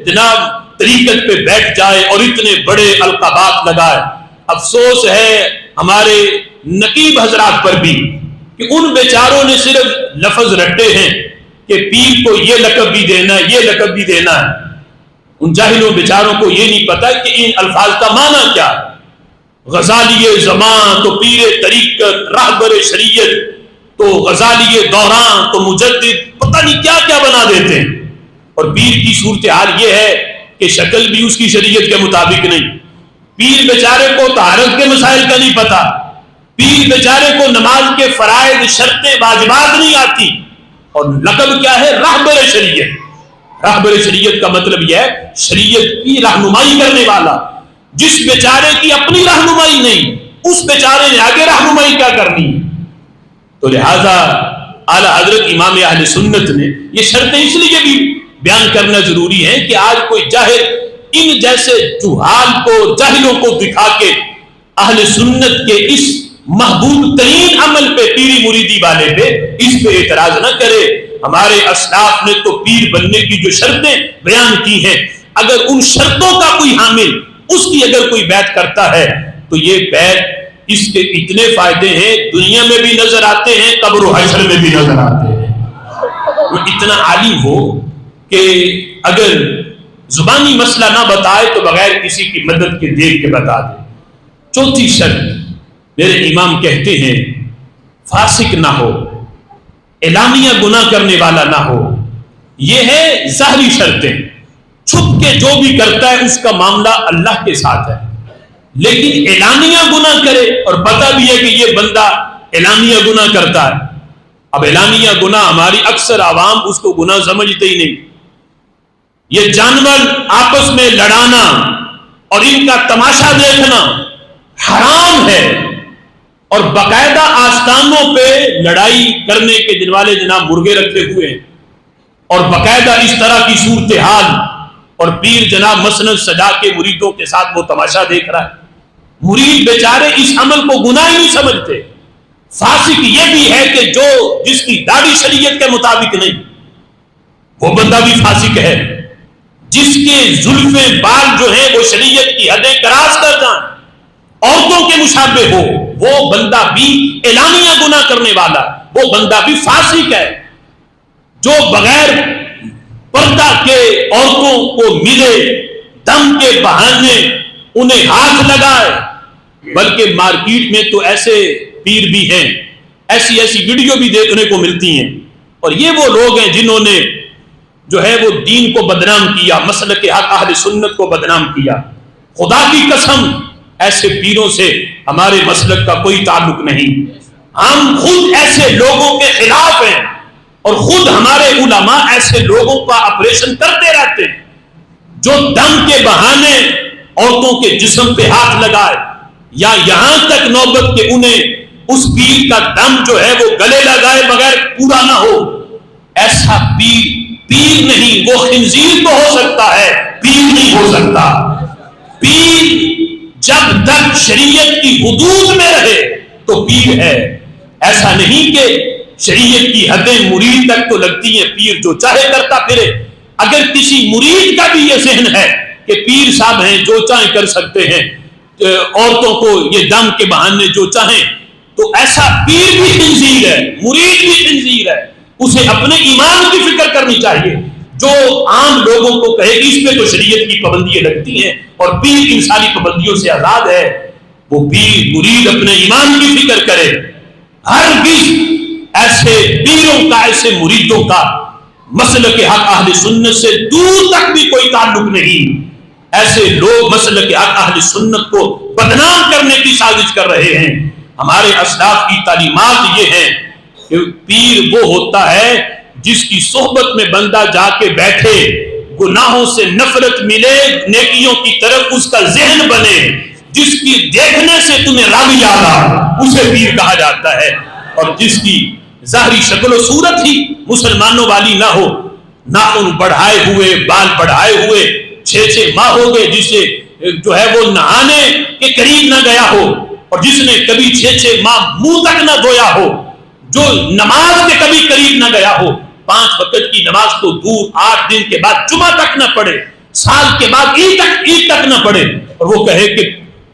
جناب طریقت پہ بیٹھ جائے اور اتنے بڑے القابات لگائے۔ افسوس ہے ہمارے نقیب حضرات پر بھی کہ ان بیچاروں نے صرف لفظ رٹے ہیں کہ پیر کو یہ لقب بھی دینا ہے، یہ لقب بھی دینا ہے۔ ان جاہلوں بیچاروں کو یہ نہیں پتا کہ ان الفاظ کا معنی کیا ہے۔ غزالی زمان تو پیر طریقت، راہبر شریعت تو غزالی دوران تو مجدد، پتہ نہیں کیا کیا بنا دیتے ہیں، اور پیر کی صورتحال یہ ہے کہ شکل بھی اس کی شریعت کے مطابق نہیں۔ پیر بیچارے کو طہارت کے مسائل کا نہیں پتا، پیر بیچارے کو نماز کے فرائض، شرطیں، واجبات نہیں آتی، اور لقب کیا ہے؟ راہبر شریعت۔ راہبر شریعت کا مطلب یہ ہے شریعت کی رہنمائی کرنے والا۔ جس بیچارے کی اپنی رہنمائی نہیں، اس بیچارے نے آگے رہنمائی کیا کرنی ہے؟ تو لہذا اعلی حضرت امام اہل سنت نے یہ شرطیں اس لیے بھی بیان کرنا ضروری ہے کہ آج کوئی جاہل ان جیسے جہال کو، جاہلوں کو دکھا کے اہل سنت کے اس محبوب ترین عمل پہ، پیری مریدی والے پہ، اس پہ اعتراض نہ کرے۔ ہمارے اسلاف نے تو پیر بننے کی جو شرطیں بیان کی ہیں، اگر ان شرطوں کا کوئی حامل اس کی اگر کوئی بیعت کرتا ہے تو یہ بیعت، اس کے اتنے فائدے ہیں، دنیا میں بھی نظر آتے ہیں، قبر و حشر میں بھی نظر آتے ہیں۔ وہ اتنا عالم ہو کہ اگر زبانی مسئلہ نہ بتائے تو بغیر کسی کی مدد کے دیکھ کے بتا دے۔ چوتھی شرط میرے امام کہتے ہیں فاسق نہ ہو، اعلانیہ گناہ کرنے والا نہ ہو۔ یہ ہے ظاہری شرطیں، چھپ کے جو بھی کرتا ہے اس کا معاملہ اللہ کے ساتھ ہے، لیکن اعلانیہ گناہ کرے اور پتہ بھی ہے کہ یہ بندہ اعلانیہ گناہ کرتا ہے۔ اب اعلانیہ گناہ ہماری اکثر عوام اس کو گناہ سمجھتے ہی نہیں۔ یہ جانور آپس میں لڑانا اور ان کا تماشا دیکھنا حرام ہے، اور باقاعدہ آستانوں پہ لڑائی کرنے کے جن والے جناب مرغے رکھے ہوئے ہیں، اور باقاعدہ اس طرح کی صورتحال، اور پیر جناب مسند سجا کے مریدوں کے ساتھ وہ تماشا دیکھ رہا ہے۔ مرید بیچارے اس عمل کو گناہ ہی نہیں سمجھتے۔ فاسق یہ بھی ہے کہ جو جس کی داڑھی شریعت کے مطابق نہیں، وہ بندہ بھی فاسق ہے۔ جس کے زلفیں بال جو ہیں وہ شریعت کی حدیں کراس کر جائیں، عورتوں کے مشابہ ہو، وہ بندہ بھی اعلانیہ گناہ کرنے والا، وہ بندہ بھی فاسق ہے۔ جو بغیر پردہ کے عورتوں کو ملے، دم کے بہانے انہیں ہاتھ لگائے، بلکہ مارکیٹ میں تو ایسے پیر بھی ہیں، ایسی ویڈیو بھی دیکھنے کو ملتی ہیں، اور یہ وہ لوگ ہیں جنہوں نے جو ہے وہ دین کو بدنام کیا، مسلک حق اہل سنت کو بدنام کیا۔ خدا کی قسم ایسے پیروں سے ہمارے مسلک کا کوئی تعلق نہیں۔ ہم خود ایسے لوگوں کے خلاف ہیں، اور خود ہمارے علماء ایسے لوگوں کا آپریشن کرتے رہتے ہیں جو دم کے بہانے عورتوں کے جسم پہ ہاتھ لگائے، یا یہاں تک نوبت کہ انہیں اس پیر کا دم جو ہے وہ گلے لگائے بغیر پورا نہ ہو۔ ایسا پیر نہیں، وہ خنزیر تو ہو سکتا ہے، پیر نہیں ہو سکتا۔ پیر جب تک شریعت کی حدود میں رہے، تو پیر ہے. ایسا نہیں کہ شریعت کی حدیں مرید تک تو لگتی ہیں، پیر جو چاہے کرتا پھرے. اگر کسی مرید کا بھی یہ ذہن ہے کہ پیر صاحب ہیں جو چاہیں کر سکتے ہیں، عورتوں کو یہ دم کے بہانے جو چاہیں، تو ایسا پیر بھی خنزیر ہے، مرید بھی خنزیر ہے. اسے اپنے ایمان کی فکر کرنی چاہیے. جو عام لوگوں کو کہے کہ اس میں تو شریعت کی پابندیاں لگتی ہیں اور پیر ان ساری پابندیوں سے آزاد ہے، وہ پیر مرید اپنے ایمان کی فکر کرے. ہرگز ایسے پیروں کا، ایسے مریدوں کا مسلک حق اہل سنت سے دور تک بھی کوئی تعلق نہیں. ایسے لوگ مسلک حق اہل سنت کو بدنام کرنے کی سازش کر رہے ہیں. ہمارے اسلاف کی تعلیمات یہ ہیں کہ پیر وہ ہوتا ہے جس کی صحبت میں بندہ جا کے بیٹھے، گناہوں سے نفرت ملے، نیکیوں کی طرف اس کا ذہن بنے، جس کی دیکھنے سے تمہیں رب یاد آ، اسے پیر کہا جاتا ہے. اور جس کی ظاہری شکل و صورت ہی مسلمانوں والی نہ ہو، ناخن بڑھائے ہوئے، بال بڑھائے ہوئے، 6 ماہ ہو گئے، جسے جو ہے وہ نہانے کے قریب نہ گیا ہو، اور جس نے کبھی 6 ماہ منہ تک نہ دھویا ہو، جو نماز کے کبھی قریب نہ گیا ہو، 5 وقت کی نماز تو دور، 8 دن کے بعد جمعہ تک نہ پڑھے، سال کے بعد عید تک نہ پڑھے، اور وہ کہے کہ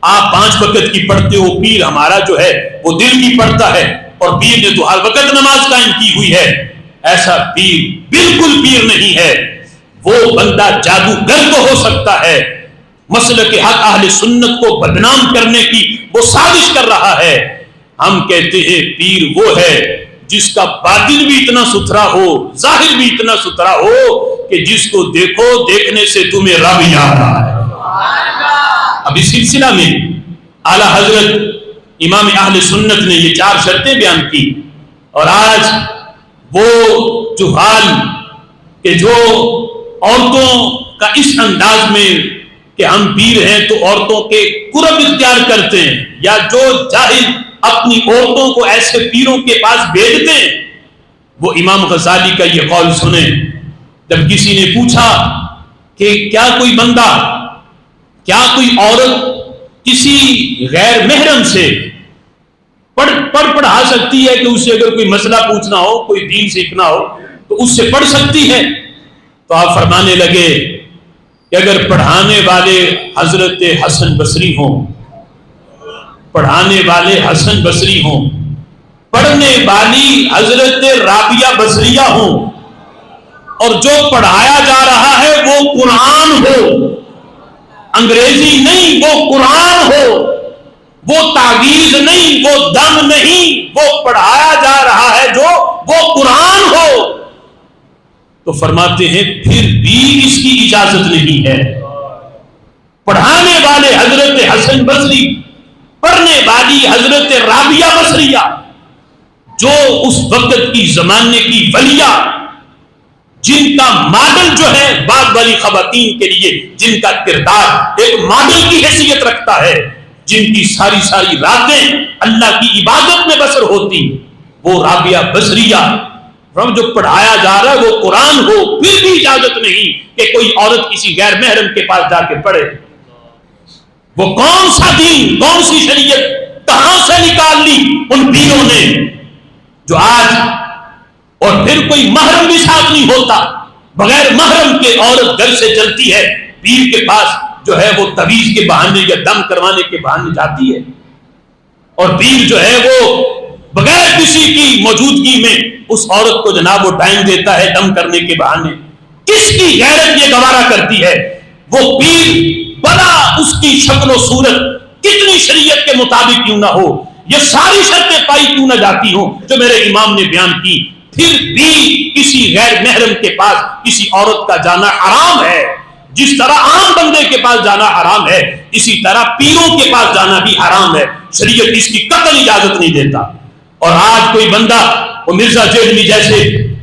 آپ 5 وقت کی پڑھتے ہو، پیر ہمارا جو ہے وہ دل کی پڑھتا ہے، اور پیر نے تو ہر وقت نماز قائم کی ہوئی ہے. ایسا پیر بالکل پیر نہیں ہے. وہ بندہ جادوگر تو ہو سکتا ہے، مسلک حق اہل سنت کو بدنام کرنے کی وہ سازش کر رہا ہے. ہم کہتے ہیں پیر وہ ہے جس کا باطن بھی اتنا ستھرا ہو، ظاہر بھی اتنا ستھرا ہو کہ جس کو دیکھو، دیکھنے سے تمہیں رب یاد آئے. اب اس سلسلہ میں اعلیٰ حضرت امام اہل سنت نے یہ 4 شرطیں بیان کی، اور آج وہ جو حال کہ جو عورتوں کا اس انداز میں کہ ہم پیر ہیں تو عورتوں کے قرب اختیار کرتے ہیں، یا جو جاہل اپنی عورتوں کو ایسے پیروں کے پاس بھیجتے ہیں، وہ امام غزالی کا یہ قول سنیں. جب کسی نے پوچھا کہ کیا کوئی بندہ، کیا کوئی عورت کسی غیر محرم سے پڑھا سکتی ہے کہ اس سے اگر کوئی مسئلہ پوچھنا ہو، کوئی دین سیکھنا ہو تو اس سے پڑھ سکتی ہے؟ تو آپ فرمانے لگے کہ اگر پڑھانے والے حضرت حسن بصری ہوں، پڑھانے والے حسن بصری ہوں، پڑھنے والی حضرت رابعہ بصریہ ہوں، اور جو پڑھایا جا رہا ہے وہ قرآن ہو، انگریزی نہیں، وہ قرآن ہو، وہ تعویذ نہیں، وہ دم نہیں، وہ پڑھایا جا رہا ہے جو وہ قرآن ہو، تو فرماتے ہیں پھر بھی اس کی اجازت نہیں ہے. پڑھانے والے حضرت حسن بصری، پڑھنے والی حضرت رابعہ بصریہ، جو اس وقت کی زمانے کی ولیہ، جن کا ماڈل جو ہے بعد والی خواتین کے لیے، جن کا کردار ایک ماڈل کی حیثیت رکھتا ہے، جن کی ساری راتیں اللہ کی عبادت میں بسر ہوتی، وہ رابعہ بصریہ، جو پڑھایا جا رہا ہے وہ قرآن ہو، پھر بھی اجازت نہیں کہ کوئی عورت کسی غیر محرم کے پاس جا کے پڑھے. وہ کون سا دین، کون سی شریعت کہاں سے نکال لی ان پیروں نے، جو آج، اور پھر کوئی محرم بھی ساتھ نہیں ہوتا، بغیر محرم کے عورت گھر سے چلتی ہے، پیر کے پاس جو ہے وہ تعویذ کے بہانے یا دم کروانے کے بہانے جاتی ہے، اور پیر جو ہے وہ بغیر کسی کی موجودگی میں اس عورت کو جناب وہ ٹائم دیتا ہے دم کرنے کے بہانے. کس کی غیرت یہ گوارا کرتی ہے؟ وہ پیر بڑا اس کی شکل و صورت کتنی شریعت کے مطابق کیوں نہ ہو، یہ ساری شرطیں پائی کیوں نہ جاتی ہوں جو میرے امام نے بیان کی، پھر بھی کسی غیر محرم کے پاس کسی عورت کا جانا حرام ہے. جس طرح عام بندے کے پاس جانا حرام ہے، اسی طرح پیروں کے پاس جانا بھی حرام ہے. شریعت اس کی قطعی اجازت نہیں دیتا. اور آج کوئی بندہ وہ مرزا جیلوی جیسے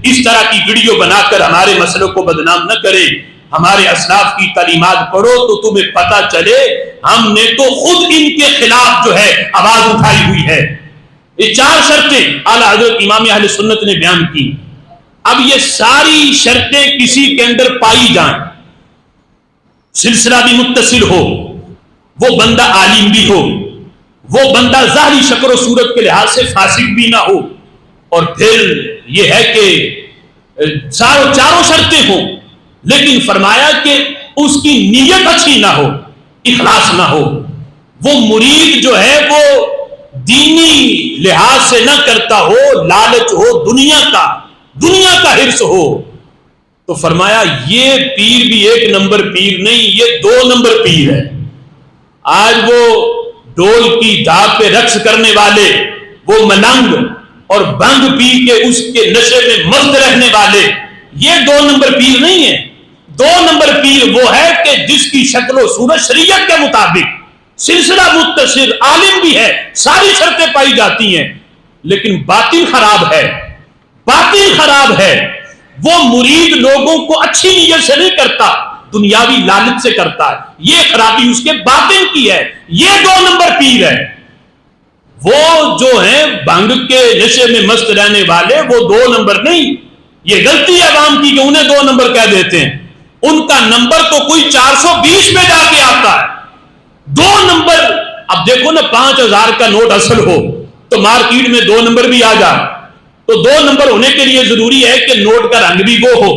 اس طرح کی ویڈیو بنا کر ہمارے مسئلوں کو بدنام نہ کرے. ہمارے اسلاف کی تعلیمات پڑھو تو تمہیں پتہ چلے ہم نے تو خود ان کے خلاف جو ہے آواز اٹھائی ہوئی ہے. یہ 4 شرطیں اعلیٰ حضرت امام اہل سنت نے بیان کی. اب یہ ساری شرطیں کسی کے اندر پائی جائیں، سلسلہ بھی متصل ہو، وہ بندہ عالم بھی ہو، وہ بندہ ظاہری شکل و صورت کے لحاظ سے فاسق بھی نہ ہو، اور پھر یہ ہے کہ چاروں شرطیں ہوں، لیکن فرمایا کہ اس کی نیت اچھی نہ ہو، اخلاص نہ ہو، وہ مرید جو ہے وہ دینی لحاظ سے نہ کرتا ہو، لالچ ہو، دنیا کا حرص ہو، تو فرمایا یہ پیر بھی ایک نمبر پیر نہیں، یہ 2 نمبر پیر ہے۔ آج وہ ڈول کی دھاک پہ رقص کرنے والے، وہ ملنگ اور بھنگ پی کے اس کے نشے میں مست رہنے والے، یہ 2 نمبر پیر نہیں ہے۔ 2 نمبر پیر وہ ہے کہ جس کی شکل و صورت شریعت کے مطابق، سلسلہ متصل، عالم بھی ہے، ساری شرطیں پائی جاتی ہیں، لیکن باطن خراب ہے، وہ مرید لوگوں کو اچھی نیت سے نہیں کرتا، دنیاوی لالچ سے کرتا ہے، یہ خرابی اس کے باطن کی ہے، یہ 2 نمبر پیر ہے۔ وہ جو ہیں بھنگ کے نشے میں مست رہنے والے، وہ 2 نمبر نہیں، یہ غلطی ہے عوام کی کہ انہیں 2 نمبر کہہ دیتے ہیں، ان کا نمبر تو کوئی 420 میں جا کے آتا ہے۔ 2 نمبر، اب دیکھو نا 5000 کا نوٹ اصل ہو تو مارکیٹ میں 2 نمبر بھی آ جائے، تو 2 نمبر ہونے کے لیے ضروری ہے کہ نوٹ کا رنگ بھی وہ ہو،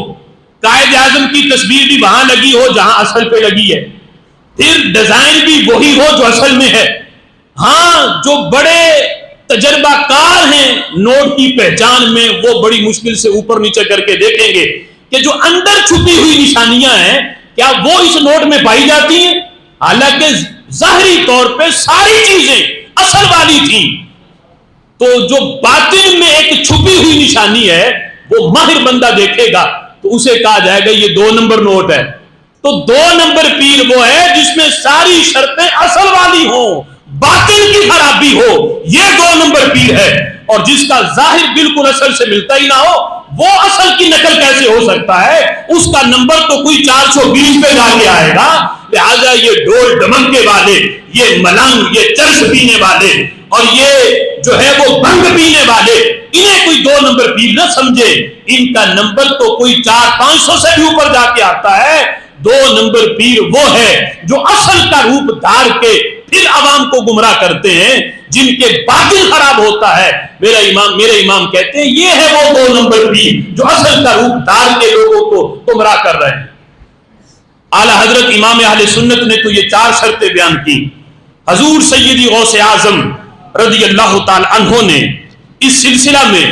قائد اعظم کی تصویر بھی وہاں لگی ہو جہاں اصل پہ لگی ہے، پھر ڈیزائن بھی وہی ہو جو اصل میں ہے۔ ہاں جو بڑے تجربہ کار ہیں نوٹ کی پہچان میں، وہ بڑی مشکل سے اوپر نیچے کر کے دیکھیں گے کہ جو اندر چھپی ہوئی نشانیاں ہیں کیا وہ اس نوٹ میں پائی جاتی ہیں، حالانکہ ظاہری طور پہ ساری چیزیں اصل والی تھیں، تو جو باطن میں ایک چھپی ہوئی نشانی ہے وہ ماہر بندہ دیکھے گا تو اسے کہا جائے گا یہ 2 نمبر نوٹ ہے۔ تو 2 نمبر پیر وہ ہے جس میں ساری شرطیں اصل والی ہوں، باطن کی خرابی ہو، یہ 2 نمبر پیر ہے۔ اور جس کا ظاہر بالکل اصل سے ملتا ہی نہ ہو، وہ اصل کی نقل کیسے ہو سکتا ہے؟ اس کا نمبر تو کوئی 420 پہ جا کے آئے گا۔ لہذا یہ ڈول ڈمکے والے، یہ ملنگ، یہ چرس پینے والے اور یہ جو ہے وہ بھنگ پینے والے، انہیں کوئی 2 نمبر پیر نہ سمجھے، ان کا نمبر تو کوئی 400-500 سے بھی اوپر جا کے آتا ہے۔ 2 نمبر پیر وہ ہے جو اصل کا روپ دھار کے پھر عوام کو گمراہ کرتے ہیں، جن کے باطن خراب ہوتا ہے۔ میرے امام کہتے ہیں یہ ہے وہ 2 نمبر پیر جو اصل کا روپ دھار کے لوگوں کو گمراہ کر رہے ہیں۔ اعلی حضرت امام اہل سنت نے تو یہ 4 شرطیں بیان کی۔ حضور سیدی غوث اعظم رضی اللہ تعالی عنہ نے اس سلسلہ میں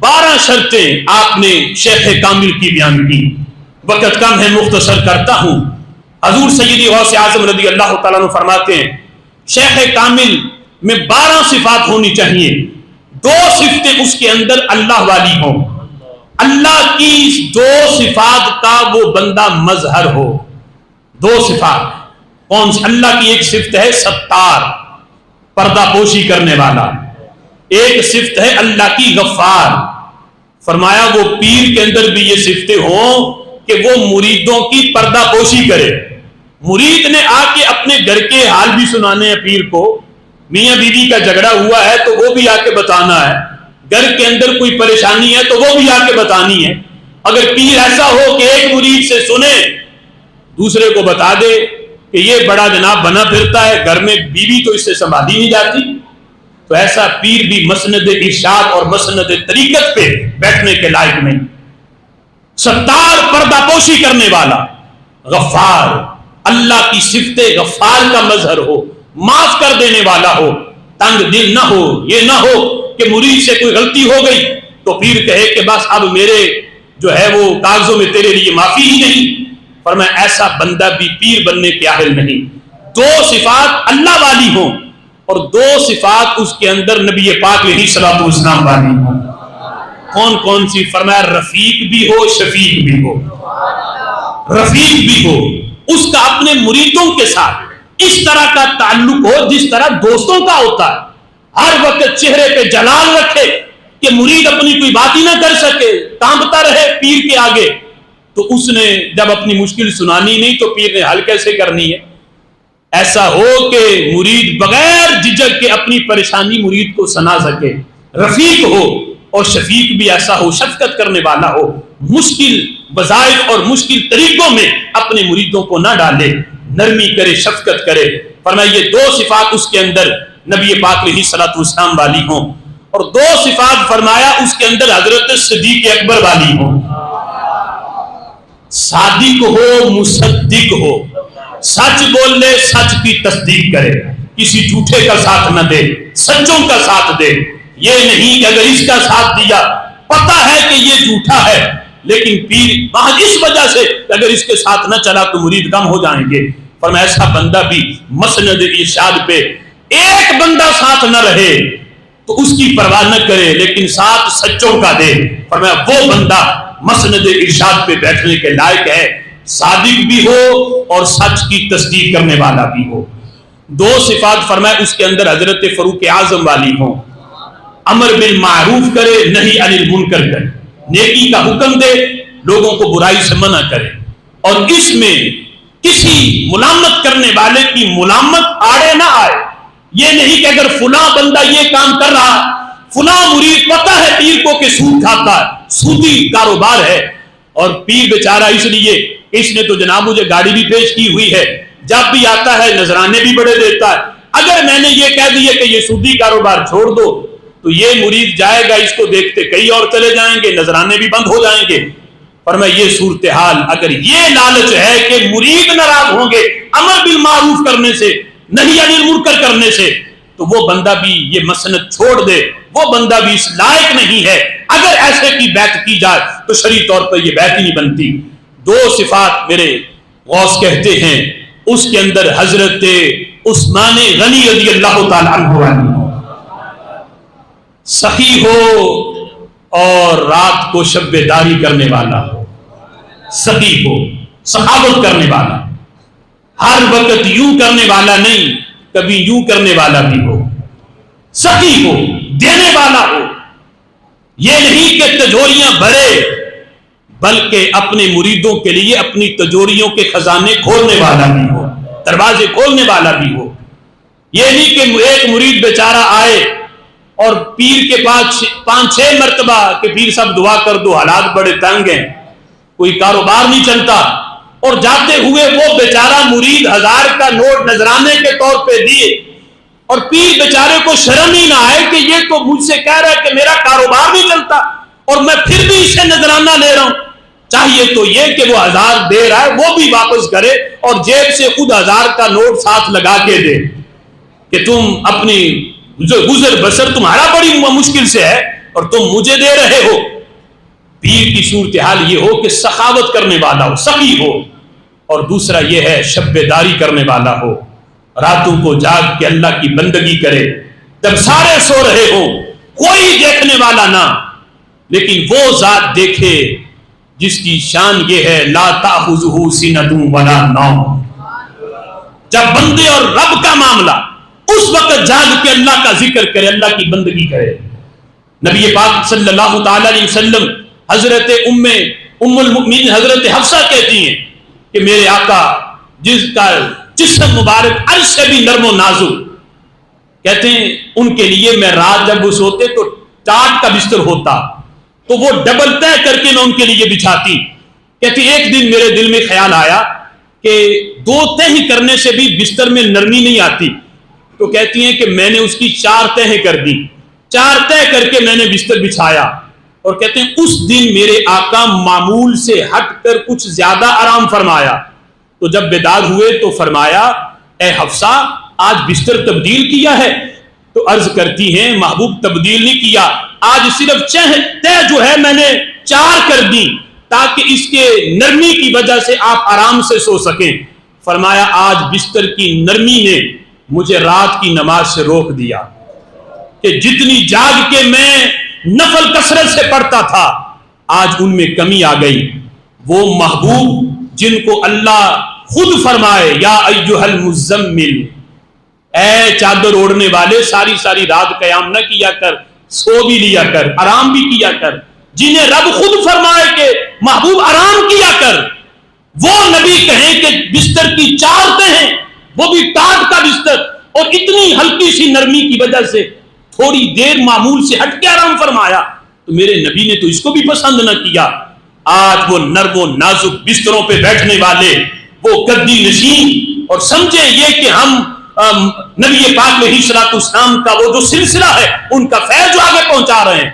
12 شرطیں آپ نے شیخ کامل کی بیان کی۔ وقت کم ہے، مختصر کرتا ہوں۔ حضور سیدی غوث اعظم رضی اللہ تعالیٰ عنہ فرماتے ہیں شیخ کامل میں 12 صفات ہونی چاہیے، 2 صفتیں اس کے اندر اللہ والی ہوں، اللہ کی 2 صفات کا وہ بندہ مظہر ہو۔ 2 صفات کون سی؟ اللہ کی ایک صفت ہے ستار، پردہ پوشی کرنے والا، ایک صفت ہے اللہ کی غفار۔ فرمایا وہ پیر کے اندر بھی یہ صفتیں ہوں کہ وہ مریدوں کی پردہ پوشی کرے۔ مرید نے آ کے اپنے گھر کے حال بھی سنانے ہیں پیر کو، میاں بیوی کا جھگڑا ہوا ہے تو وہ بھی آ کے بتانا ہے، گھر کے اندر کوئی پریشانی ہے تو وہ بھی آ کے بتانی ہے۔ اگر پیر ایسا ہو کہ ایک مرید سے سنے دوسرے کو بتا دے کہ یہ بڑا جناب بنا پھرتا ہے، گھر میں بیوی تو اس سے سنبھالی نہیں جاتی، تو ایسا پیر بھی مسند ارشاد اور مسند طریقت پہ بیٹھنے کے لائق نہیں۔ ستار، پردہ پوشی کرنے والا، غفار، اللہ کی صفت غفار کا مظہر ہو، معاف کر دینے والا ہو، تنگ دل نہ ہو، یہ نہ ہو کہ مرید سے کوئی غلطی ہو گئی تو پیر کہے کہ بس اب میرے جو ہے وہ کاغذوں میں تیرے لیے معافی ہی نہیں۔ فرمایا ایسا بندہ بھی پیر بننے کے اہل نہیں۔ 2 صفات اللہ والی ہوں اور 2 صفات اس کے اندر نبی پاک علیہ الصلوۃ والسلام والی ہوں۔ کون کون سی؟ فرمایا رفیق بھی ہو، شفیق بھی ہو۔ رفیق بھی ہو، اس کا اپنے مریدوں کے ساتھ اس طرح کا تعلق ہو جس طرح دوستوں کا ہوتا ہے، ہر وقت چہرے پہ جلال رکھے کہ مرید اپنی کوئی بات ہی نہ کر سکے، کانپتا رہے پیر کے آگے۔ تو اس نے جب اپنی مشکل سنانی نہیں تو پیر نے حل کیسے کرنی ہے؟ ایسا ہو کہ مرید بغیر جھجک کے اپنی پریشانی مرید کو سنا سکے، رفیق ہو، اور شفیق بھی ایسا ہو، شفقت کرنے والا ہو، مشکل وظائف اور مشکل طریقوں میں اپنے مریدوں کو نہ ڈالے، نرمی کرے، شفقت کرے۔ فرمایا یہ 2 صفات اس کے اندر نبی پاک علیہ الصلوۃ والسلام والی ہوں، اور 2 صفات فرمایا اس کے اندر حضرت صدیق اکبر والی ہوں۔ صادق ہو، مصدق ہو، سچ بول لے، سچ کی تصدیق کرے، کسی جھوٹے کا ساتھ نہ دے، سچوں کا ساتھ دے۔ یہ نہیں کہ اگر اس کا ساتھ دیا پتہ ہے کہ یہ جھوٹا ہے لیکن پیر محض اس وجہ سے اگر اس کے ساتھ نہ چلا تو مرید کم ہو جائیں گے۔ فرمایا ایسا بندہ بھی مسند ارشاد پہ ایک بندہ ساتھ نہ رہے تو اس کی پرواہ نہ کرے لیکن ساتھ سچوں کا دے، فرمایا وہ بندہ مسند ارشاد پہ بیٹھنے کے لائق ہے، صادق بھی ہو اور سچ کی تصدیق کرنے والا بھی ہو۔ 2 صفات فرمایا اس کے اندر حضرت فاروق اعظم والی ہوں، امر بالمعروف کرے، نہی عن المنکر کرے، نیکی کا حکم دے، لوگوں کو برائی سے منع کرے، اور اس میں کسی ملامت کرنے والے کی ملامت آڑے نہ آئے۔ یہ نہیں کہ اگر فلاں بندہ یہ کام کر رہا، فلاں مرید پتہ ہے پیر کو کہ سود کھاتا ہے، سودی کاروبار ہے، اور پیر بیچارہ اس لیے اس نے تو جناب مجھے گاڑی بھی پیش کی ہوئی ہے، جب بھی آتا ہے نذرانے بھی بڑے دیتا ہے، اگر میں نے یہ کہہ دیا کہ یہ سودی کاروبار چھوڑ دو تو یہ مرید جائے گا، اس کو دیکھتے کئی اور چلے جائیں گے، نذرانے بھی بند ہو جائیں گے۔ فرمایا یہ صورتحال اگر یہ لالچ ہے کہ مرید ناراض ہوں گے امر بالمعروف کرنے سے، نہی عن المنکر کرنے سے، تو وہ بندہ بھی یہ مسنت چھوڑ دے، وہ بندہ بھی اس لائق نہیں ہے۔ اگر ایسے کی بیعت کی جائے تو شرعی طور پر یہ بیعت ہی نہیں بنتی۔ 2 صفات میرے غوث کہتے ہیں اس کے اندر حضرت عثمان غنی رضی اللہ تعالی عنہ والی ہو، سخی ہو اور رات کو شب بیداری کرنے والا ہو، سخی ہو، سخاوت کرنے والا، ہر وقت یوں کرنے والا نہیں، کبھی یوں کرنے والا بھی ہو، سخی ہو، دینے والا ہو، یہ نہیں کہ تجوریاں بھرے بلکہ اپنے مریدوں کے لیے اپنی تجوریوں کے خزانے کھولنے والا بھی ہو، دروازے کھولنے والا بھی ہو۔ یہ نہیں کہ ایک مرید بیچارہ آئے اور پیر کے پاس 5-6 مرتبہ کہ پیر صاحب دعا کر دو، حالات بڑے تنگ ہیں، کوئی کاروبار نہیں چلتا، اور جاتے ہوئے وہ بیچارہ مرید 1000 کا نوٹ نذرانے کے طور پہ دیے، اور پیر بیچارے کو شرم ہی نہ آئے کہ یہ تو مجھ سے کہہ رہا ہے کہ میرا کاروبار نہیں چلتا اور میں پھر بھی اسے نذرانہ لے رہا ہوں۔ چاہیے تو یہ کہ وہ 1000 دے رہا ہے وہ بھی واپس کرے اور جیب سے خود 1000 کا نوٹ ساتھ لگا کے دے کہ تم اپنی گزر بسر تمہارا بڑی مشکل سے ہے اور تم مجھے دے رہے ہو۔ پیر کی صورتحال یہ ہو کہ سخاوت کرنے والا ہو، سخی ہو، اور دوسرا یہ ہے شب بیداری کرنے والا ہو، راتوں کو جاگ کے اللہ کی بندگی کرے، جب سارے سو رہے ہو کوئی دیکھنے والا نہ، لیکن وہ ذات دیکھے جس کی شان یہ ہے لا تأخذہ سنۃ ولا نوم۔ جب بندے اور رب کا معاملہ اس وقت جاگ کے اللہ کا ذکر کرے، اللہ کی بندگی کرے۔ نبی پاک صلی اللہ تعالی علیہ وسلم حضرت ام المؤمنین حضرت حفصہ کہتی ہیں کہ میرے آقا جس کا جسم مبارک عرش سے بھی نرم و نازک، کہتے ہیں ان کے لیے میں رات جب وہ سوتے تو ٹاٹ کا بستر ہوتا تو وہ ڈبل طے کر کے میں ان کے لیے بچھاتی۔ کہتی ایک دن میرے دل میں خیال آیا کہ 2 تہیں کرنے سے بھی بستر میں نرمی نہیں آتی، تو کہتی ہیں کہ میں نے اس کی 4 تہیں کر دی، 4 تہ کر کے میں نے بستر بچھایا، اور کہتے ہیں اس دن میرے آقا معمول سے ہٹ کر کچھ زیادہ آرام فرمایا، تو جب بیدار ہوئے تو فرمایا اے حفصہ آج بستر تبدیل کیا ہے؟ تو عرض کرتی ہیں محبوب تبدیل نہیں کیا، آج صرف تہ جو ہے میں نے 4 کر دی تاکہ اس کے نرمی کی وجہ سے آپ آرام سے سو سکیں۔ فرمایا آج بستر کی نرمی نے مجھے رات کی نماز سے روک دیا کہ جتنی جاگ کے میں نفل کثرت سے پڑھتا تھا آج ان میں کمی آ گئی۔ وہ محبوب جن کو اللہ خود فرمائے یا ایھا المزمل، اے چادر اوڑھنے والے ساری ساری رات قیام نہ کیا کر، سو بھی لیا کر، آرام بھی کیا کر، جنہیں رب خود فرمائے کہ محبوب آرام کیا کر، وہ نبی کہیں کہ بستر کی 4 تہیں، وہ بھی ٹاٹ کا بستر، اور اتنی ہلکی سی نرمی کی وجہ سے تھوڑی دیر معمول سے ہٹ کے آرام فرمایا، تو میرے نبی نے تو اس کو بھی پسند نہ کیا۔ آج وہ نرم و نازک بستروں پہ بیٹھنے والے، وہ گدی نشین، اور سمجھے یہ کہ ہم نبی پاک علیہ الصلوۃ والسلام کا وہ جو سلسلہ ہے ان کا فیض جو آگے پہنچا رہے ہیں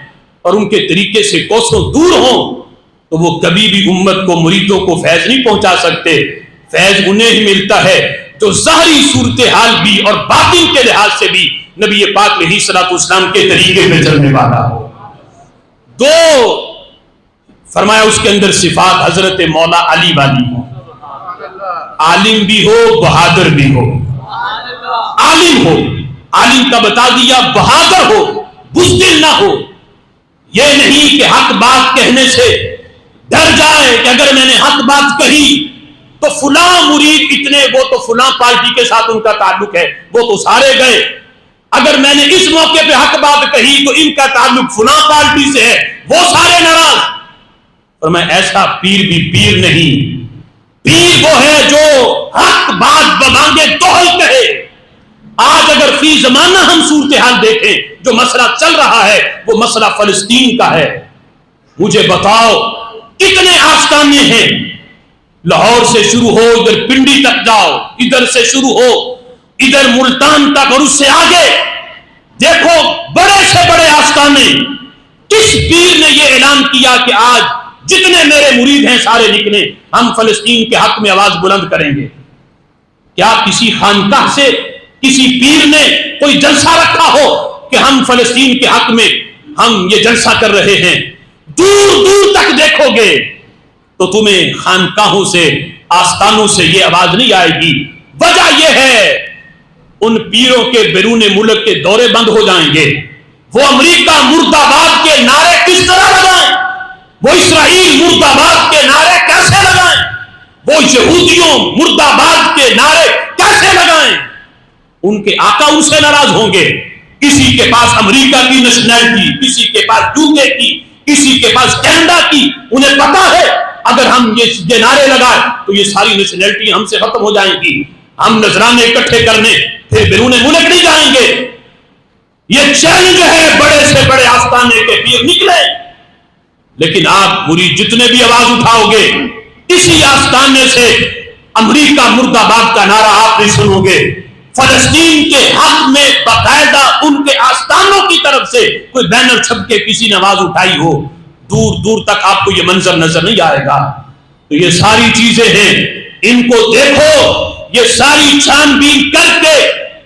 اور ان کے طریقے سے کوسوں دور ہوں تو وہ کبھی بھی امت کو مریدوں کو فیض نہیں پہنچا سکتے. فیض انہیں ہی ملتا ہے جو ظاہری صورتحال بھی اور باطن کے لحاظ سے بھی نبی پاک علیہ الصلوۃ والسلام کے طریقے پہ چلنے والا ہو. دو فرمایا اس کے اندر صفات حضرت مولا علی والی ہو. عالم بھی ہو بہادر بھی ہو. عالم ہو, عالم کا بتا دیا, بہادر ہو, بزدل نہ ہو. یہ نہیں کہ حق بات کہنے سے ڈر جائے کہ اگر میں نے حق بات کہی تو فلاں مرید اتنے, وہ تو فلاں پارٹی کے ساتھ ان کا تعلق ہے, وہ تو سارے گئے. اگر میں نے اس موقع پہ حق بات کہی تو ان کا تعلق فلاں پارٹی سے ہے, وہ سارے ناراض. اور میں ایسا پیر بھی پیر نہیں. پیر وہ ہے جو حق بات بمانگے توحل کہے. آج اگر فی زمانہ ہم صورتحال دیکھیں, جو مسئلہ چل رہا ہے وہ مسئلہ فلسطین کا ہے. مجھے بتاؤ کتنے آستانے ہیں, لاہور سے شروع ہو ادھر پنڈی تک جاؤ, ادھر سے شروع ہو ادھر ملتان تک, اور اس سے آگے دیکھو بڑے سے بڑے آستانے. کس پیر نے یہ اعلان کیا کہ آج جتنے میرے مرید ہیں سارے نکلیں, ہم فلسطین کے حق میں آواز بلند کریں گے؟ کیا کسی خانقاہ سے کسی پیر نے کوئی جلسہ رکھا ہو کہ ہم فلسطین کے حق میں ہم یہ جلسہ کر رہے ہیں؟ دور دور تک دیکھو گے تو تمہیں خانقاہوں سے آستانوں سے یہ آواز نہیں آئے گی. وجہ یہ ہے ان پیروں کے بیرون ملک کے دورے بند ہو جائیں گے. وہ امریکہ مرد آباد کے نعرے کس طرح لگائیں, وہ اسرائیل مرد آباد کے نعرے کیسے لگائیں, وہ یہودیوں مرد آباد کے نعرے کیسے لگائیں؟ ان کے آقا ان سے ناراض ہوں گے. کسی کے پاس امریکہ کی نیشنلٹی, کسی کے پاس یوکے کی, کسی کے پاس کینیڈا کی. انہیں پتا ہے اگر ہم یہ نعرے لگائیں تو یہ ساری نیشنلٹی ہم سے ختم ہو جائیں گی, ہم نذرانے اکٹھے کرنے پھر بیرون ملک نہیں جائیں گے. یہ چیلنج ہے, بڑے سے بڑے آستانے کے پیر نکلے. لیکن آپ مرید جتنے بھی آواز اٹھاؤ گے, کسی آستانے سے امریکہ مرد آباد کا نعرہ آپ نہیں سنو گے. فلسطین کے حق میں باقاعدہ ان کے آستانوں کی طرف سے کوئی بینر چھپ کے کسی نے آواز اٹھائی ہو, دور دور تک آپ کو یہ منظر نظر نہیں آئے گا. تو یہ ساری چیزیں ہیں, ان کو دیکھو, یہ ساری چھان بین کر کے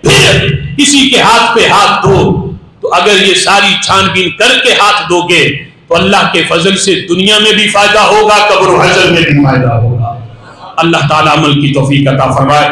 پھر کسی کے ہاتھ پہ ہاتھ دو. تو اگر یہ ساری چھان بین کر کے ہاتھ دو گے تو اللہ کے فضل سے دنیا میں بھی فائدہ ہوگا, قبر و حشر میں بھی فائدہ ہوگا. اللہ تعالیٰ عمل کی توفیق عطا فرمائے.